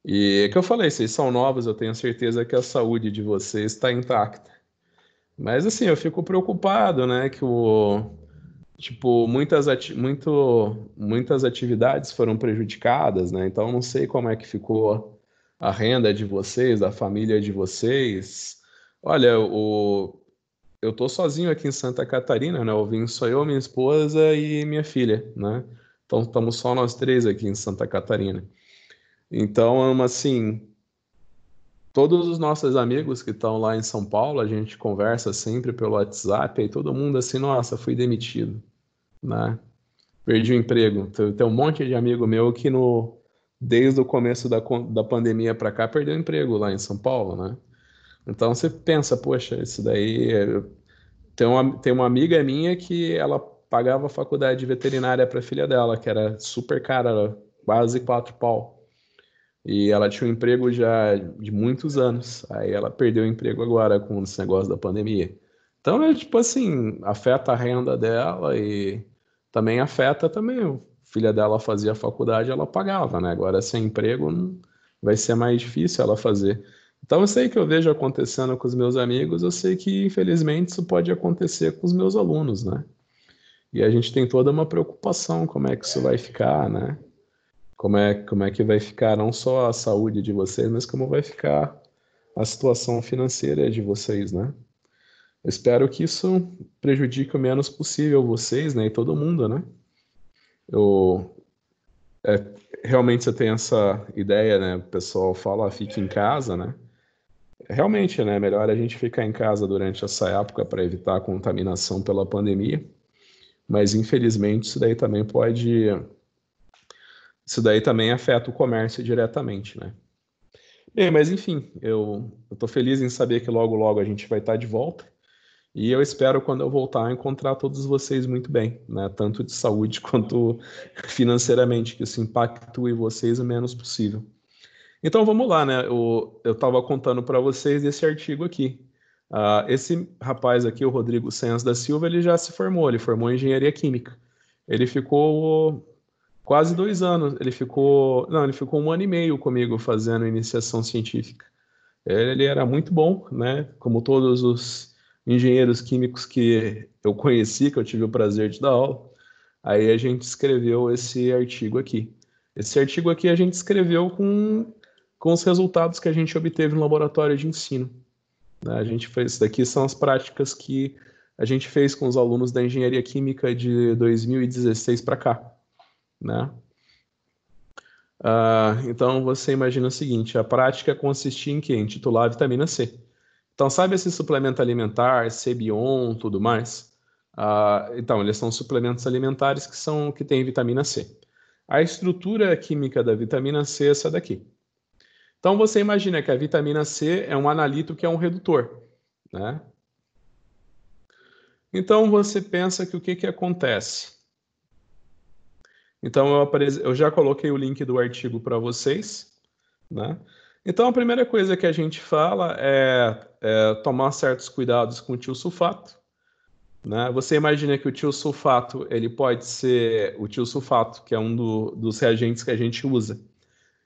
E é que eu falei, vocês são novos, eu tenho certeza que a saúde de vocês está intacta. Mas assim, eu fico preocupado, né, que tipo, muitas atividades foram prejudicadas, né? Então, eu não sei como é que ficou a renda de vocês, a família de vocês. Olha, eu tô sozinho aqui em Santa Catarina, né? Eu vim só eu, minha esposa e minha filha, né? Então, estamos só nós três aqui em Santa Catarina. Então, assim, todos os nossos amigos que estão lá em São Paulo, a gente conversa sempre pelo WhatsApp e todo mundo assim, nossa, fui demitido, né? Perdi o emprego. Tem um monte de amigo meu que desde o começo da pandemia para cá, perdeu emprego lá em São Paulo, né? Então você pensa, poxa, isso daí. Tem uma amiga minha que ela pagava a faculdade de veterinária para a filha dela, que era super cara, era quase 4 pau. E ela tinha um emprego já de muitos anos. Aí ela perdeu o emprego agora com esse negócio da pandemia. Então é tipo assim, afeta a renda dela e também afeta também. A filha dela fazia faculdade, ela pagava, né? Agora sem emprego vai ser mais difícil ela fazer. Então eu sei que eu vejo acontecendo com os meus amigos, eu sei que infelizmente isso pode acontecer com os meus alunos, né? E a gente tem toda uma preocupação como é que isso vai ficar, né? Como é que vai ficar não só a saúde de vocês, mas como vai ficar a situação financeira de vocês, né? Eu espero que isso prejudique o menos possível vocês, né, e todo mundo, né? Eu, realmente você tem essa ideia, né? O pessoal fala, fique em casa, né? Realmente, né? Melhor a gente ficar em casa durante essa época para evitar a contaminação pela pandemia. Mas infelizmente isso daí também afeta o comércio diretamente, né? Bem, mas enfim, eu tô feliz em saber que logo logo a gente vai estar de volta. E eu espero, quando eu voltar, encontrar todos vocês muito bem, né? Tanto de saúde quanto financeiramente, que isso impactue vocês o menos possível. Então vamos lá, né? Eu estava contando para vocês desse artigo aqui. Esse rapaz aqui, o Rodrigo Senhas da Silva, ele já se formou, ele formou em engenharia química. Ele ficou quase 2 anos, ele ficou 1 ano e meio comigo fazendo iniciação científica. Ele era muito bom, né? Como todos os engenheiros químicos que eu conheci, que eu tive o prazer de dar aula. Aí a gente escreveu esse artigo aqui. Esse artigo aqui a gente escreveu com os resultados que a gente obteve no laboratório de ensino, né? A gente fez, isso daqui são as práticas que a gente fez com os alunos da engenharia química de 2016 para cá, né? Então você imagina o seguinte: a prática consistia em quê? Em titular a vitamina C. Então, sabe esse suplemento alimentar, Cebion, tudo mais? Então, eles são suplementos alimentares que têm vitamina C. A estrutura química da vitamina C é essa daqui. Então, você imagina que a vitamina C é um analito que é um redutor, né? Então, você pensa que o que acontece? Então, eu já coloquei o link do artigo para vocês, né? Então, a primeira coisa que a gente fala é tomar certos cuidados com o tiosulfato, né? Você imagina que o tiosulfato, ele pode ser o tiosulfato, que é um dos reagentes que a gente usa.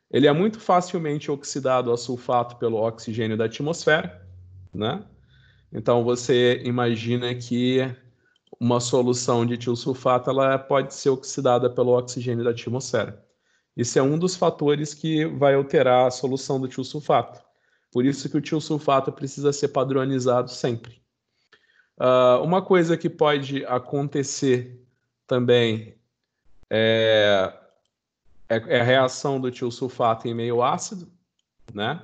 Ele é muito facilmente oxidado a sulfato pelo oxigênio da atmosfera, né? Então, você imagina que uma solução de tiosulfato ela pode ser oxidada pelo oxigênio da atmosfera. Isso é um dos fatores que vai alterar a solução do tiosulfato. Por isso que o tiosulfato precisa ser padronizado sempre. Uma coisa que pode acontecer também é a reação do tiosulfato em meio ácido, né?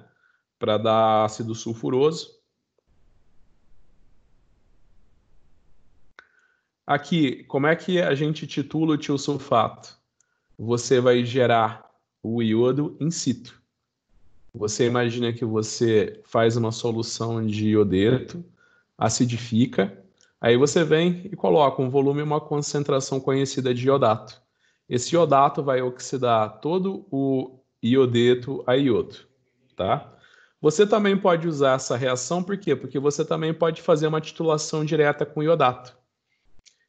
Para dar ácido sulfuroso. Aqui, como é que a gente titula o tiosulfato? Você vai gerar o iodo in situ. Você imagina que você faz uma solução de iodeto, acidifica, aí você vem e coloca um volume e uma concentração conhecida de iodato. Esse iodato vai oxidar todo o iodeto a iodo, tá? Você também pode usar essa reação, por quê? Porque você também pode fazer uma titulação direta com iodato.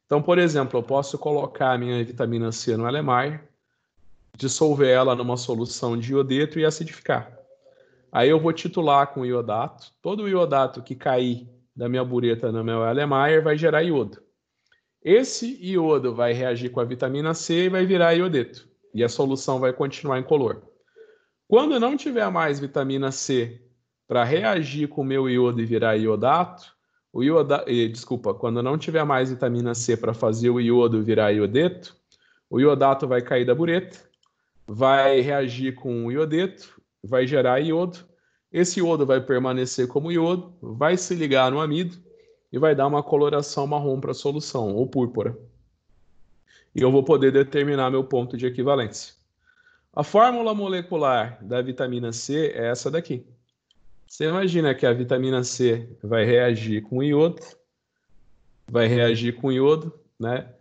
Então, por exemplo, eu posso colocar a minha vitamina C no Erlenmeyer, dissolver ela numa solução de iodeto e acidificar. Aí eu vou titular com iodato. Todo o iodato que cair da minha bureta no meu Erlenmeyer vai gerar iodo. Esse iodo vai reagir com a vitamina C e vai virar iodeto. E a solução vai continuar incolor. Quando não tiver mais vitamina C para reagir com o meu iodo e virar iodato, quando não tiver mais vitamina C para fazer o iodo virar iodeto, o iodato vai cair da bureta, vai reagir com o iodeto, vai gerar iodo. Esse iodo vai permanecer como iodo, vai se ligar no amido e vai dar uma coloração marrom para a solução, ou púrpura. E eu vou poder determinar meu ponto de equivalência. A fórmula molecular da vitamina C é essa daqui. Você imagina que a vitamina C vai reagir com iodo, né,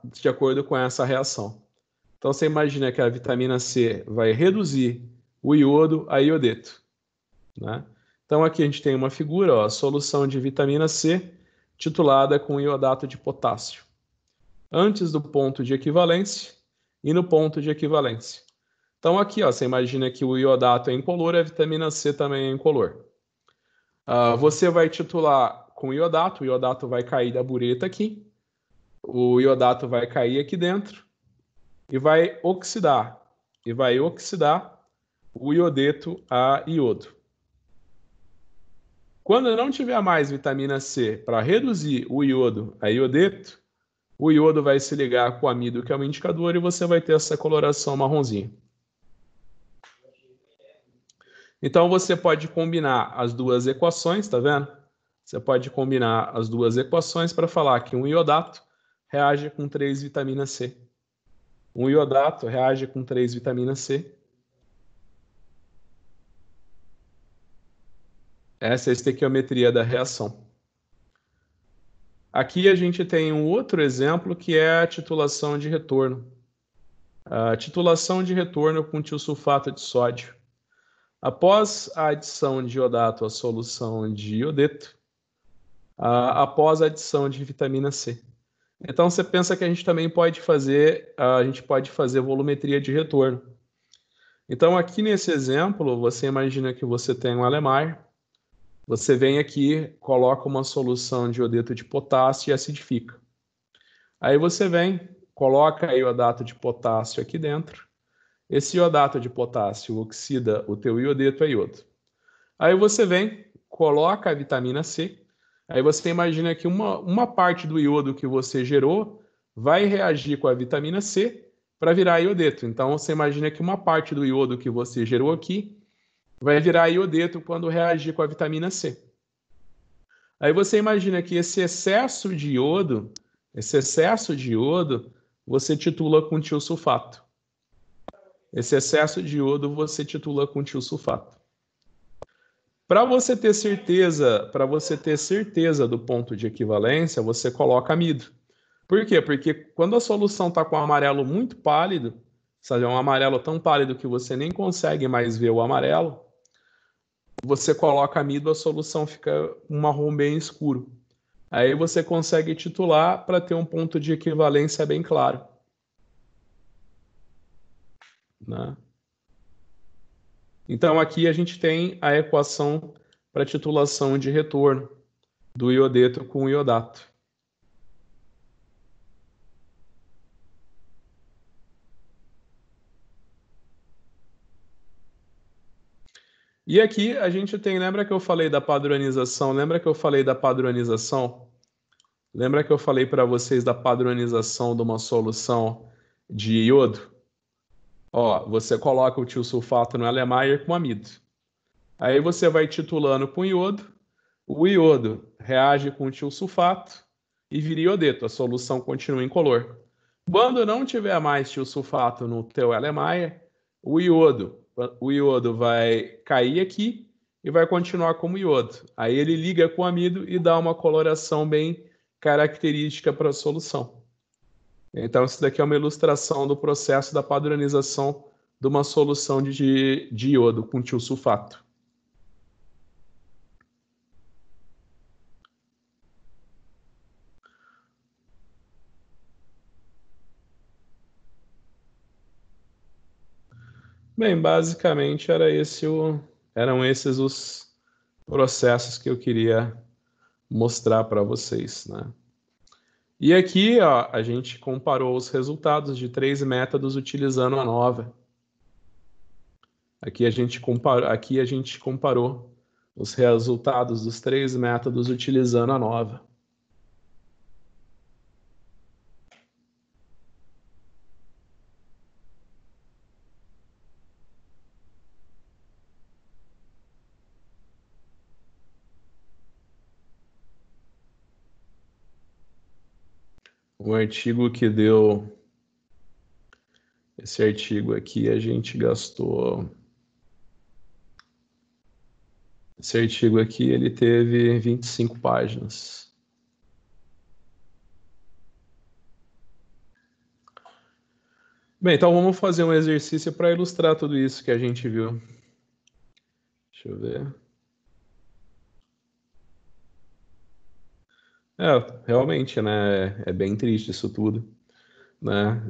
de acordo com essa reação. Então, você imagina que a vitamina C vai reduzir o iodo a iodeto, né? Então, aqui a gente tem uma figura, ó, a solução de vitamina C titulada com iodato de potássio, antes do ponto de equivalência e no ponto de equivalência. Então, aqui, ó, você imagina que o iodato é incolor e a vitamina C também é incolor. Você vai titular com iodato, o iodato vai cair da bureta aqui, o iodato vai cair aqui dentro e vai oxidar o iodeto a iodo. Quando não tiver mais vitamina C para reduzir o iodo a iodeto, o iodo vai se ligar com o amido, que é um indicador, e você vai ter essa coloração marronzinha. Então você pode combinar as duas equações, tá vendo? Você pode combinar as duas equações para falar que um iodato reage com 3 vitamina C. Um iodato reage com 3 vitamina C. Essa é a estequiometria da reação. Aqui a gente tem um outro exemplo que é a titulação de retorno. A titulação de retorno com tiosulfato de sódio. Após a adição de iodato à solução de iodeto, após a adição de vitamina C. Então você pensa que a gente também pode fazer, volumetria de retorno. Então aqui nesse exemplo, você imagina que você tem um Alemar, você vem aqui, coloca uma solução de iodeto de potássio e acidifica. Aí você vem, coloca iodato de potássio aqui dentro. Esse iodato de potássio oxida o teu iodeto a iodo. Aí você vem, coloca a vitamina C. Aí você imagina que uma parte do iodo que você gerou vai reagir com a vitamina C para virar iodeto. Então você imagina que uma parte do iodo que você gerou aqui vai virar iodeto quando reagir com a vitamina C. Aí você imagina que esse excesso de iodo, você titula com tiosulfato. Esse excesso de iodo você titula com tiosulfato. Para você ter certeza do ponto de equivalência, você coloca amido. Por quê? Porque quando a solução está com um amarelo muito pálido, sabe, um amarelo tão pálido que você nem consegue mais ver o amarelo, você coloca amido, a solução fica um marrom bem escuro. Aí você consegue titular para ter um ponto de equivalência bem claro, né? Então aqui a gente tem a equação para titulação de retorno do iodeto com o iodato. E aqui a gente tem, lembra que eu falei da padronização? Lembra que eu falei para vocês da padronização de uma solução de iodo? Ó, você coloca o tiosulfato no Erlenmeyer com amido. Aí você vai titulando com iodo, o iodo reage com o tiosulfato e vira iodeto, a solução continua incolor. Quando não tiver mais tiosulfato no teu Erlenmeyer, o iodo vai cair aqui e vai continuar como iodo. Aí ele liga com o amido e dá uma coloração bem característica para a solução. Então, isso daqui é uma ilustração do processo da padronização de uma solução de iodo com tiosulfato. Bem, basicamente eram esses os processos que eu queria mostrar para vocês, né? E aqui, ó, a gente comparou os resultados de 3 métodos utilizando a nova. Aqui a gente comparou os resultados dos 3 métodos utilizando a nova. Um artigo que deu esse artigo aqui a gente gastou... Esse artigo aqui, ele teve 25 páginas. Bem, então vamos fazer um exercício para ilustrar tudo isso que a gente viu. Deixa eu ver. Realmente, né? É bem triste isso tudo, né?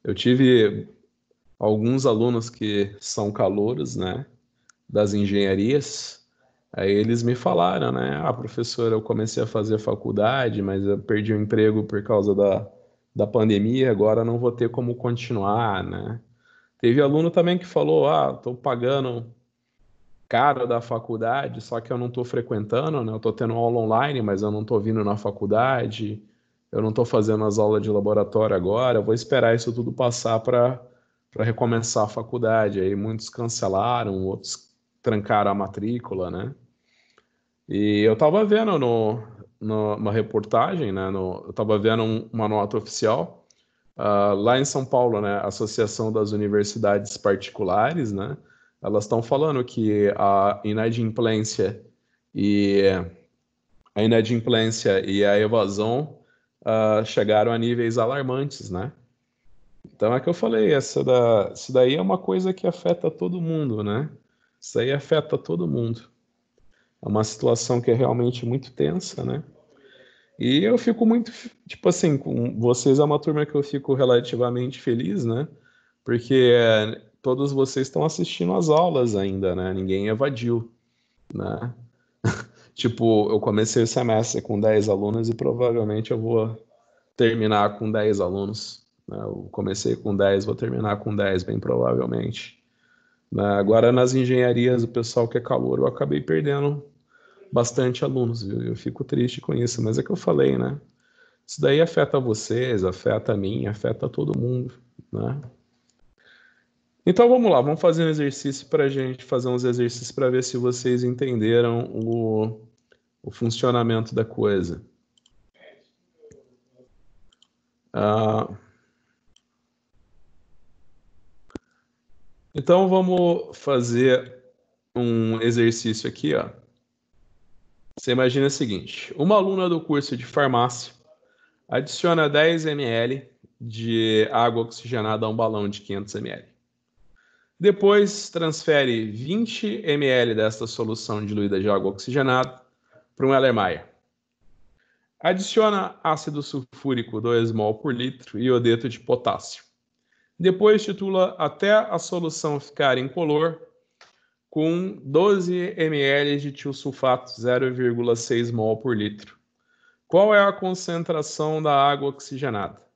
Eu tive alguns alunos que são calouros, né? Das engenharias. Aí eles me falaram, né? Ah, professor, eu comecei a fazer faculdade, mas eu perdi o emprego por causa da pandemia, agora não vou ter como continuar, né? Teve aluno também que falou, ah, estou pagando caro da faculdade, só que eu não estou frequentando, né? Eu estou tendo aula online, mas eu não estou vindo na faculdade, eu não estou fazendo as aulas de laboratório agora, eu vou esperar isso tudo passar para recomeçar a faculdade. Aí muitos cancelaram, outros trancaram a matrícula, né? E eu estava vendo numa reportagem, né? Eu estava vendo uma nota oficial, lá em São Paulo, né? A Associação das Universidades Particulares, né? Elas estão falando que e a inadimplência e a evasão chegaram a níveis alarmantes, né? Então é que eu falei, isso daí é uma coisa que afeta todo mundo, né? Isso aí afeta todo mundo. É uma situação que é realmente muito tensa, né? E eu fico muito, tipo assim, com vocês é uma turma que eu fico relativamente feliz, né? Porque todos vocês estão assistindo às aulas ainda, né? Ninguém evadiu, né? Tipo, eu comecei o semestre com 10 alunos e provavelmente eu vou terminar com 10 alunos, né? Eu comecei com 10, vou terminar com 10, bem provavelmente, né? Agora, nas engenharias, o pessoal que é calor, eu acabei perdendo bastante alunos, viu? Eu fico triste com isso, mas é que eu falei, né? Isso daí afeta vocês, afeta a mim, afeta todo mundo, né? Então vamos lá, vamos fazer um exercício para a gente fazer uns exercícios para ver se vocês entenderam o funcionamento da coisa. Ah, então vamos fazer um exercício aqui, ó. Você imagina o seguinte: uma aluna do curso de farmácia adiciona 10 ml de água oxigenada a um balão de 500 ml. Depois, transfere 20 ml desta solução diluída de água oxigenada para um Erlenmeyer. Adiciona ácido sulfúrico 2 mol por litro e iodeto de potássio. Depois, titula até a solução ficar incolor com 12 ml de tiosulfato 0,6 mol por litro. Qual é a concentração da água oxigenada?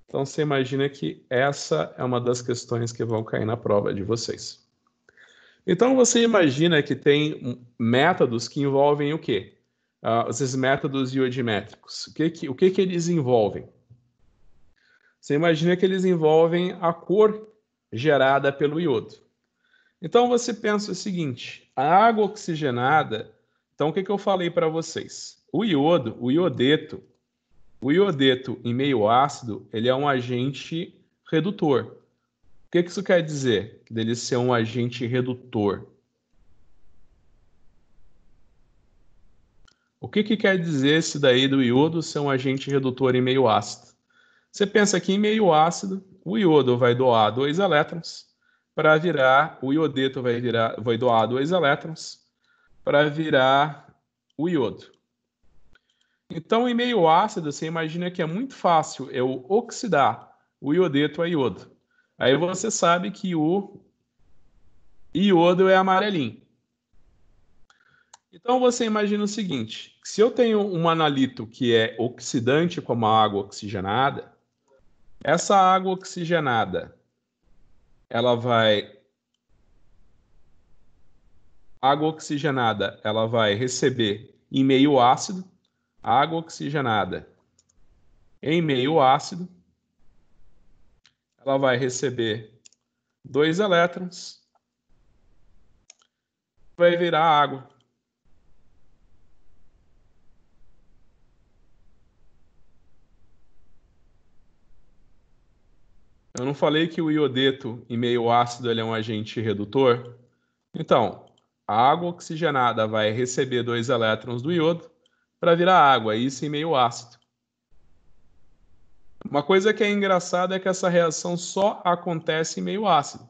Então, você imagina que essa é uma das questões que vão cair na prova de vocês. Então, você imagina que tem métodos que envolvem o quê? Esses métodos iodimétricos. O que eles envolvem? Você imagina que eles envolvem a cor gerada pelo iodo. Então, você pensa o seguinte, a água oxigenada... Então, o que eu falei para vocês? O iodeto em meio ácido, ele é um agente redutor. O que isso quer dizer? Dele ser um agente redutor. O que quer dizer esse daí do iodo ser um agente redutor em meio ácido? Você pensa que em meio ácido, o iodo vai doar 2 elétrons para virar, o iodeto vai doar 2 elétrons para virar o iodo. Então, em meio ácido, você imagina que é muito fácil eu oxidar o iodeto a iodo. Aí você sabe que o iodo é amarelinho. Então você imagina o seguinte, se eu tenho um analito que é oxidante como a água oxigenada, essa água oxigenada, ela vai receber em meio ácido, água oxigenada em meio ácido, ela vai receber 2 elétrons, vai virar água. Eu não falei que o iodeto em meio ácido ele é um agente redutor? Então, a água oxigenada vai receber 2 elétrons do iodo para virar água, isso em meio ácido. Uma coisa que é engraçada é que essa reação só acontece em meio ácido.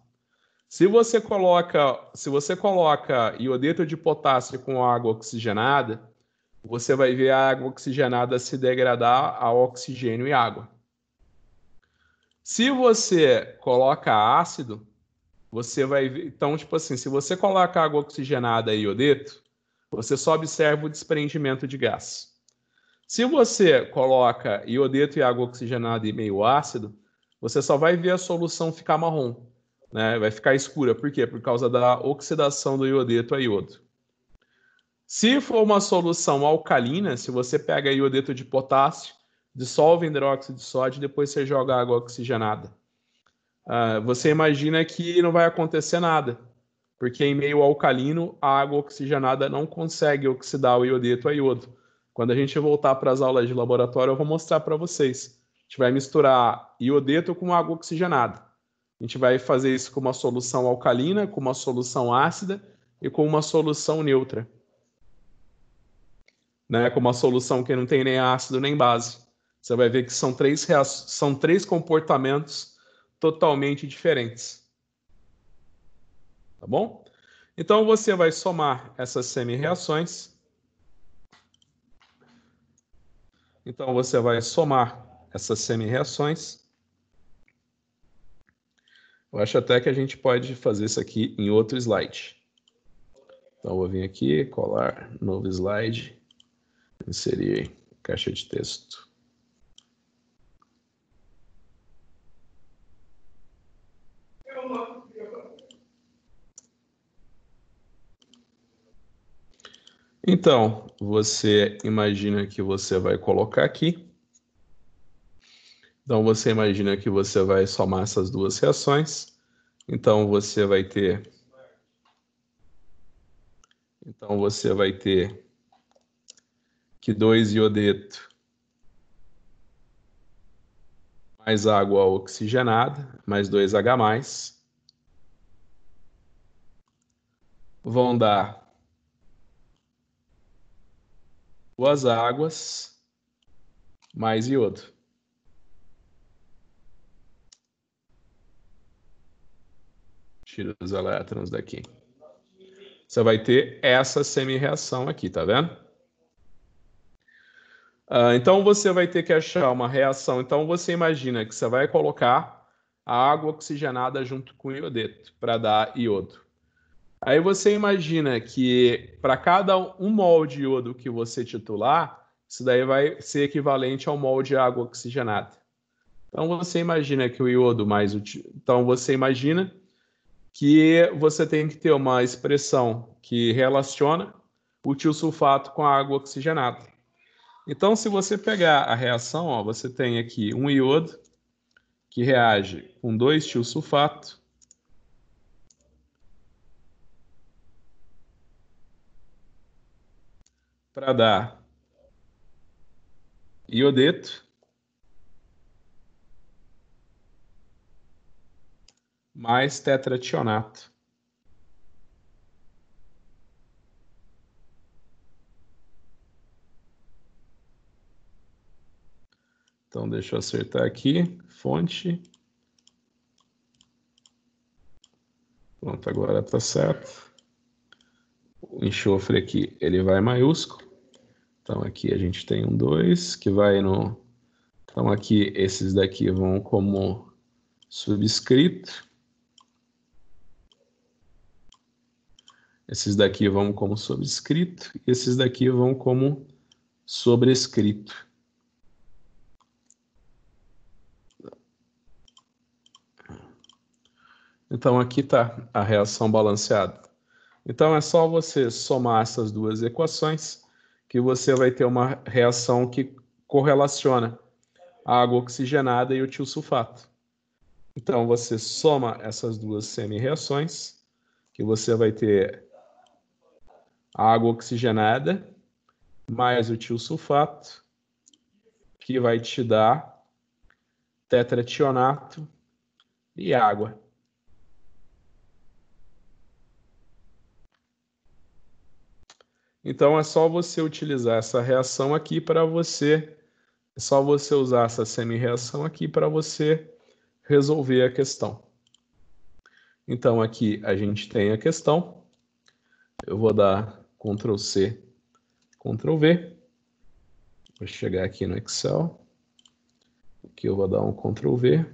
Se você coloca iodeto de potássio com água oxigenada, você vai ver a água oxigenada se degradar a oxigênio e água. Se você coloca ácido, você vai ver. Então, tipo assim, se você coloca água oxigenada e iodeto, você só observa o desprendimento de gás. Se você coloca iodeto e água oxigenada em meio ácido, você só vai ver a solução ficar marrom, né? Vai ficar escura. Por quê? Por causa da oxidação do iodeto a iodo. Se for uma solução alcalina, se você pega iodeto de potássio, dissolve em hidróxido de sódio e depois você joga água oxigenada, você imagina que não vai acontecer nada, porque em meio alcalino a água oxigenada não consegue oxidar o iodeto a iodo. Quando a gente voltar para as aulas de laboratório, eu vou mostrar para vocês. A gente vai misturar iodeto com água oxigenada. A gente vai fazer isso com uma solução alcalina, com uma solução ácida e com uma solução neutra, né? Com uma solução que não tem nem ácido nem base. Você vai ver que são três comportamentos totalmente diferentes. Tá bom? Então você vai somar essas semi-reações. Então você vai somar essas semi-reações. Eu acho até que a gente pode fazer isso aqui em outro slide. Então eu vou vir aqui, colar novo slide, inserir caixa de texto. Então, você imagina que você vai colocar aqui. Então, você imagina que você vai somar essas duas reações. Então, você vai ter que 2 iodeto mais água oxigenada, mais 2H+, vão dar 2 águas mais iodo. Tira os elétrons daqui. Você vai ter essa semi-reação aqui, tá vendo? Então você vai ter que achar uma reação. Então você imagina que você vai colocar a água oxigenada junto com o iodeto para dar iodo. Aí você imagina que para cada 1 mol de iodo que você titular, isso daí vai ser equivalente ao mol de água oxigenada. Então você imagina que o iodo mais o então você imagina que você tem que ter uma expressão que relaciona o tiosulfato com a água oxigenada. Então, se você pegar a reação, ó, você tem aqui um iodo que reage com 2 tiosulfato para dar iodeto mais tetrationato. Então, deixa eu acertar aqui, fonte. Pronto, agora está certo. O enxofre aqui, ele vai maiúsculo. Então, aqui a gente tem um 2 que vai no... Então, aqui, esses daqui vão como subscrito. Esses daqui vão como subscrito. E esses daqui vão como sobrescrito. Então, aqui está a reação balanceada. Então, é só você somar essas duas equações que você vai ter uma reação que correlaciona a água oxigenada e o tiosulfato. Então, você soma essas duas semi-reações, que você vai ter a água oxigenada mais o tiosulfato, que vai te dar tetrationato e água. Então, é só você utilizar essa reação aqui para você... É só você usar essa semi-reação aqui para você resolver a questão. Então, aqui a gente tem a questão. Eu vou dar Ctrl C, Ctrl V. Vou chegar aqui no Excel. Aqui eu vou dar um Ctrl V.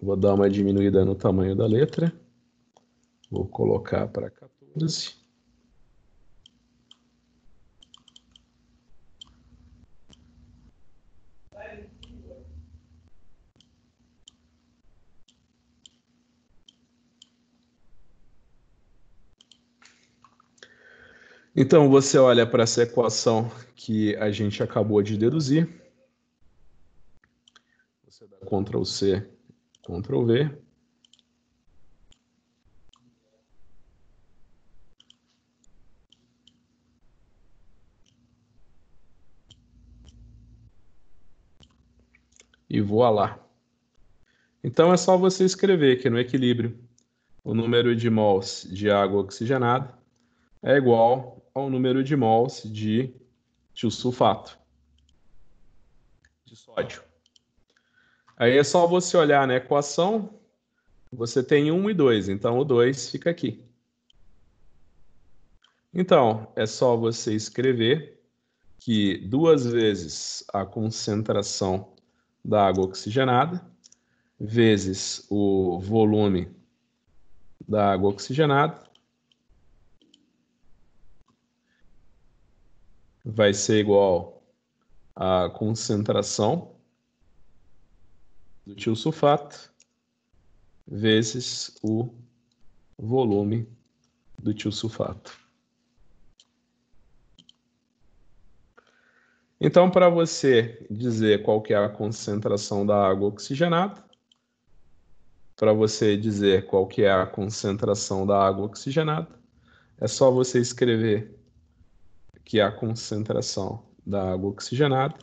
Vou dar uma diminuída no tamanho da letra. Vou colocar para 14. Então, você olha para essa equação que a gente acabou de deduzir. Você dá Ctrl C, Ctrl V. E voilá. Então, é só você escrever que no equilíbrio o número de mols de água oxigenada é igual ao número de mols de tiosulfato de sódio. Aí é só você olhar na equação, você tem 1 e 2, então o 2 fica aqui. Então, é só você escrever que 2 vezes a concentração da água oxigenada vezes o volume da água oxigenada vai ser igual à concentração do tiosulfato vezes o volume do tiosulfato. Então, para você dizer qual que é a concentração da água oxigenada, para você dizer qual que é a concentração da água oxigenada, é só você escrever que a concentração da água oxigenada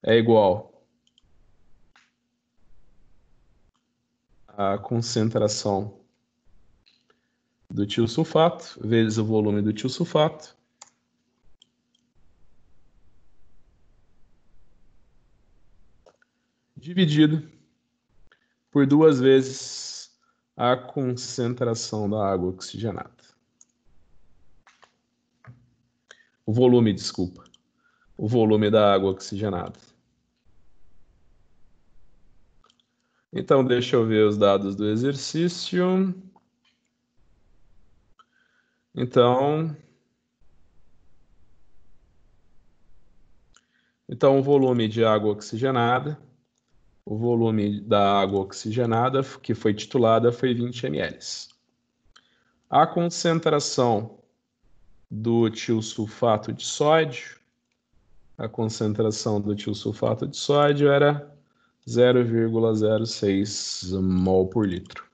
é igual à concentração do tiosulfato vezes o volume do tiosulfato dividido por 2 vezes a concentração da água oxigenada. O volume, desculpa. O volume da água oxigenada. Então, deixa eu ver os dados do exercício. Então, o volume de água oxigenada, o volume da água oxigenada que foi titulada foi 20 ml. A concentração do tiosulfato de sódio, era 0,06 mol por litro.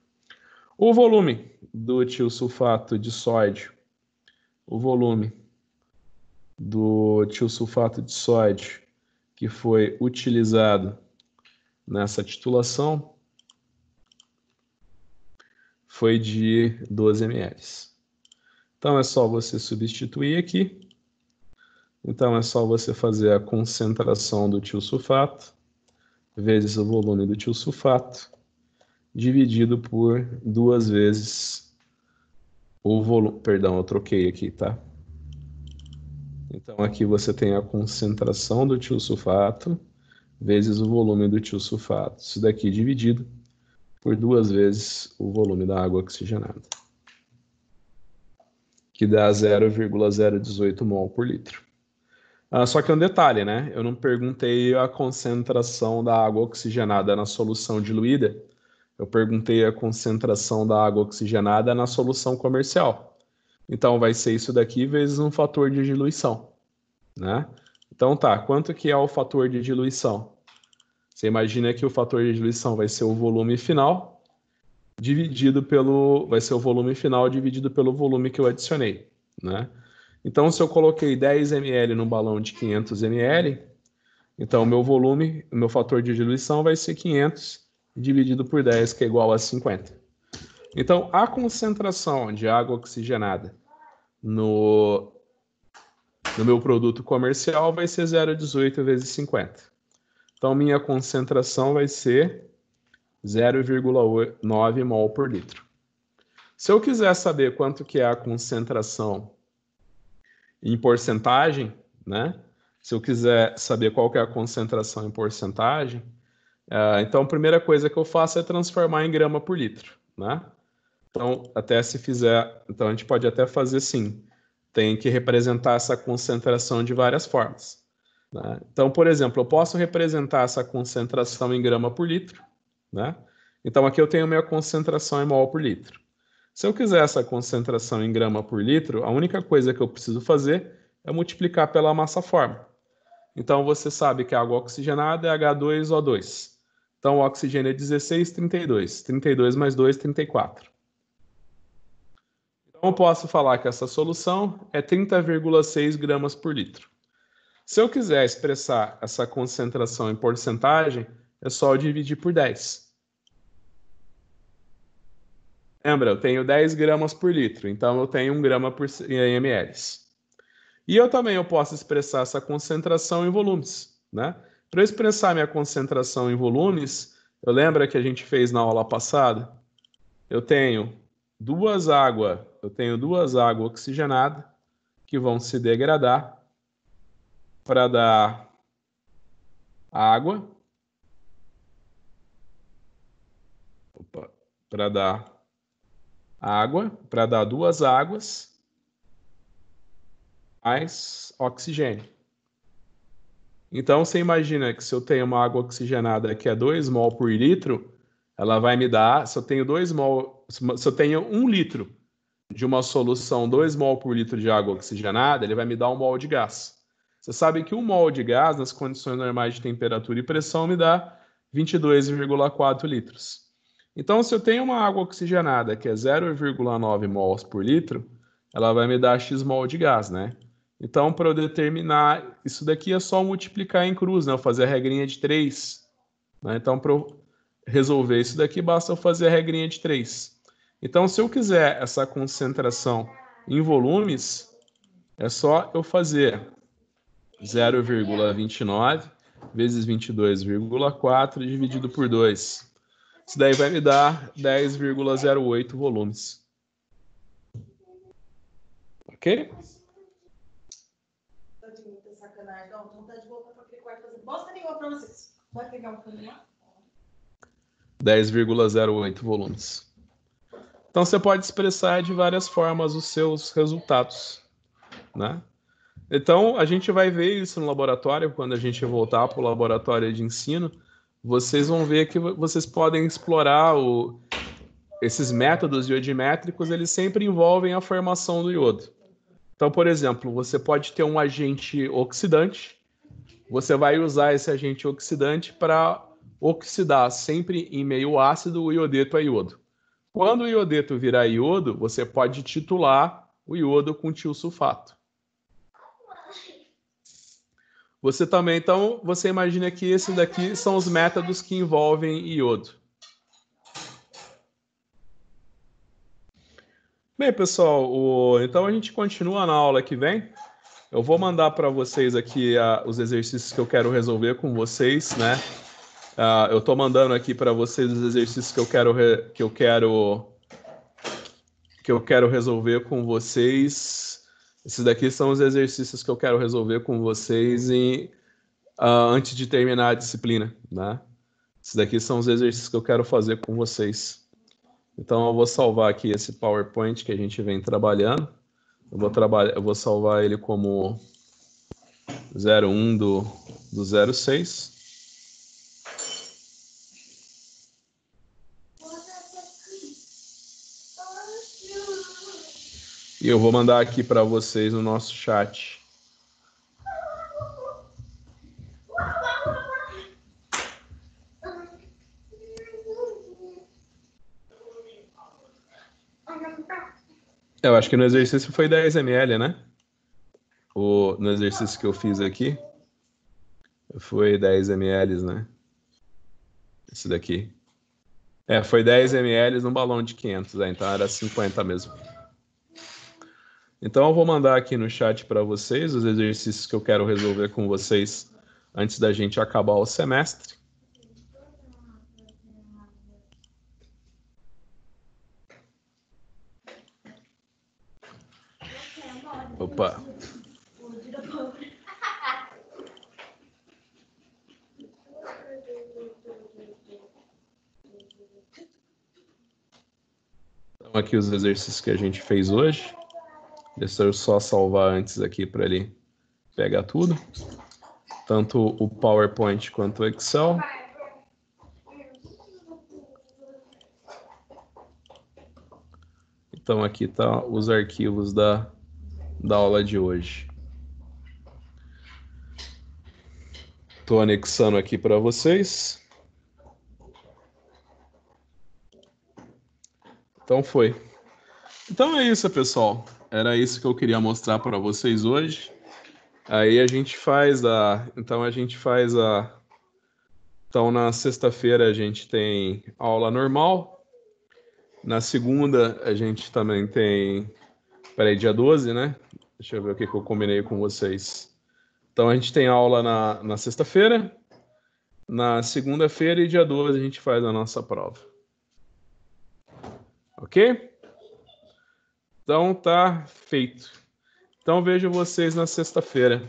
O volume do tiosulfato de sódio, que foi utilizado nessa titulação foi de 12 ml. Então, é só você substituir aqui. Então, é só você fazer a concentração do tiosulfato vezes o volume do tiosulfato dividido por 2 vezes o volume... Perdão, eu troquei aqui, tá? Então, aqui você tem a concentração do tiosulfato vezes o volume do tiosulfato. Isso daqui dividido por 2 vezes o volume da água oxigenada, que dá 0,018 mol por litro. Só que um detalhe, né? Eu não perguntei a concentração da água oxigenada na solução diluída. Eu perguntei a concentração da água oxigenada na solução comercial. Então, vai ser isso daqui vezes um fator de diluição, né? Então, tá. Quanto que é o fator de diluição? Você imagina que o fator de diluição vai ser o volume final dividido pelo... Vai ser o volume final dividido pelo volume que eu adicionei, né? Então, se eu coloquei 10 ml no balão de 500 ml, então o meu volume, o meu fator de diluição vai ser 500 dividido por 10, que é igual a 50. Então, a concentração de água oxigenada no meu produto comercial vai ser 0,18 vezes 50. Então, minha concentração vai ser 0,9 mol por litro. Se eu quiser saber quanto que é a concentração em porcentagem, né? Se eu quiser saber qual que é a concentração em porcentagem, então a primeira coisa que eu faço é transformar em grama por litro, né? Então, então a gente pode até fazer assim, tem que representar essa concentração de várias formas, né? Então, por exemplo, eu posso representar essa concentração em grama por litro, né? Então aqui eu tenho minha concentração em mol por litro. Se eu quiser essa concentração em grama por litro, a única coisa que eu preciso fazer é multiplicar pela massa-forma. Então, você sabe que a água oxigenada é H2O2. Então, o oxigênio é 16, 32. 32 mais 2, 34. Então, eu posso falar que essa solução é 30,6 gramas por litro. Se eu quiser expressar essa concentração em porcentagem, é só eu dividir por 10. Lembra, eu tenho 10 gramas por litro, então eu tenho 1 grama por ml. E eu posso expressar essa concentração em volumes, né? Para eu expressar minha concentração em volumes, eu lembro que a gente fez na aula passada, eu tenho duas águas oxigenadas que vão se degradar para dar água, para dar duas águas mais oxigênio. Então, você imagina que se eu tenho uma água oxigenada que é 2 mol por litro, ela vai me dar, se eu tenho 1 litro de uma solução 2 mol por litro de água oxigenada, ele vai me dar 1 mol de gás. Você sabe que 1 mol de gás, nas condições normais de temperatura e pressão, me dá 22,4 litros. Então, se eu tenho uma água oxigenada que é 0,9 mols por litro, ela vai me dar X mol de gás, né? Então, para eu determinar, isso daqui é só multiplicar em cruz, né? Eu fazer a regrinha de 3. Né? Então, para eu resolver isso daqui, basta eu fazer a regrinha de 3. Então, se eu quiser essa concentração em volumes, é só eu fazer 0,29 vezes 22,4 dividido por 2. Isso daí vai me dar 10,08 volumes. Ok? Sacanagem. Não, vontade de voltar para aquele quarto fazer bosta nenhuma para vocês. Pode pegar um pouquinho lá? 10,08 volumes. Então, você pode expressar de várias formas os seus resultados, né? Então, a gente vai ver isso no laboratório, quando a gente voltar para o laboratório de ensino, vocês vão ver que vocês podem explorar esses métodos iodimétricos, eles sempre envolvem a formação do iodo. Então, por exemplo, você pode ter um agente oxidante, você vai usar esse agente oxidante para oxidar sempre em meio ácido o iodeto a iodo. Quando o iodeto virar iodo, você pode titular o iodo com tiosulfato. Você também, então, você imagina que esses daqui são os métodos que envolvem iodo. Bem, pessoal, então a gente continua na aula que vem. Eu vou mandar para vocês aqui os exercícios que eu quero resolver com vocês, né? Eu estou mandando aqui para vocês os exercícios que eu quero resolver com vocês. Esses daqui são os exercícios que eu quero resolver com vocês antes de terminar a disciplina, né? Esses daqui são os exercícios que eu quero fazer com vocês. Então, eu vou salvar aqui esse PowerPoint que a gente vem trabalhando. Eu vou salvar ele como 01 do 06. E eu vou mandar aqui para vocês no nosso chat. Eu acho que no exercício foi 10 ml, né? No exercício que eu fiz aqui, foi 10 ml, né? Esse daqui. Foi 10 ml no balão de 500, então era 50 mesmo. Então eu vou mandar aqui no chat para vocês os exercícios que eu quero resolver com vocês antes da gente acabar o semestre. Opa. Então aqui os exercícios que a gente fez hoje. Deixa eu só salvar antes aqui para ele pegar tudo. Tanto o PowerPoint quanto o Excel. Então aqui tá os arquivos da aula de hoje. Estou anexando aqui para vocês. Então foi. Então é isso, pessoal. Era isso que eu queria mostrar para vocês hoje. Aí a gente faz Então na sexta-feira a gente tem aula normal. Na segunda a gente também tem... Peraí, dia 12, né? Deixa eu ver o que eu combinei com vocês. Então a gente tem aula na sexta-feira. Na segunda-feira e dia 12 a gente faz a nossa prova. Ok? Então tá feito. Então vejo vocês na sexta-feira.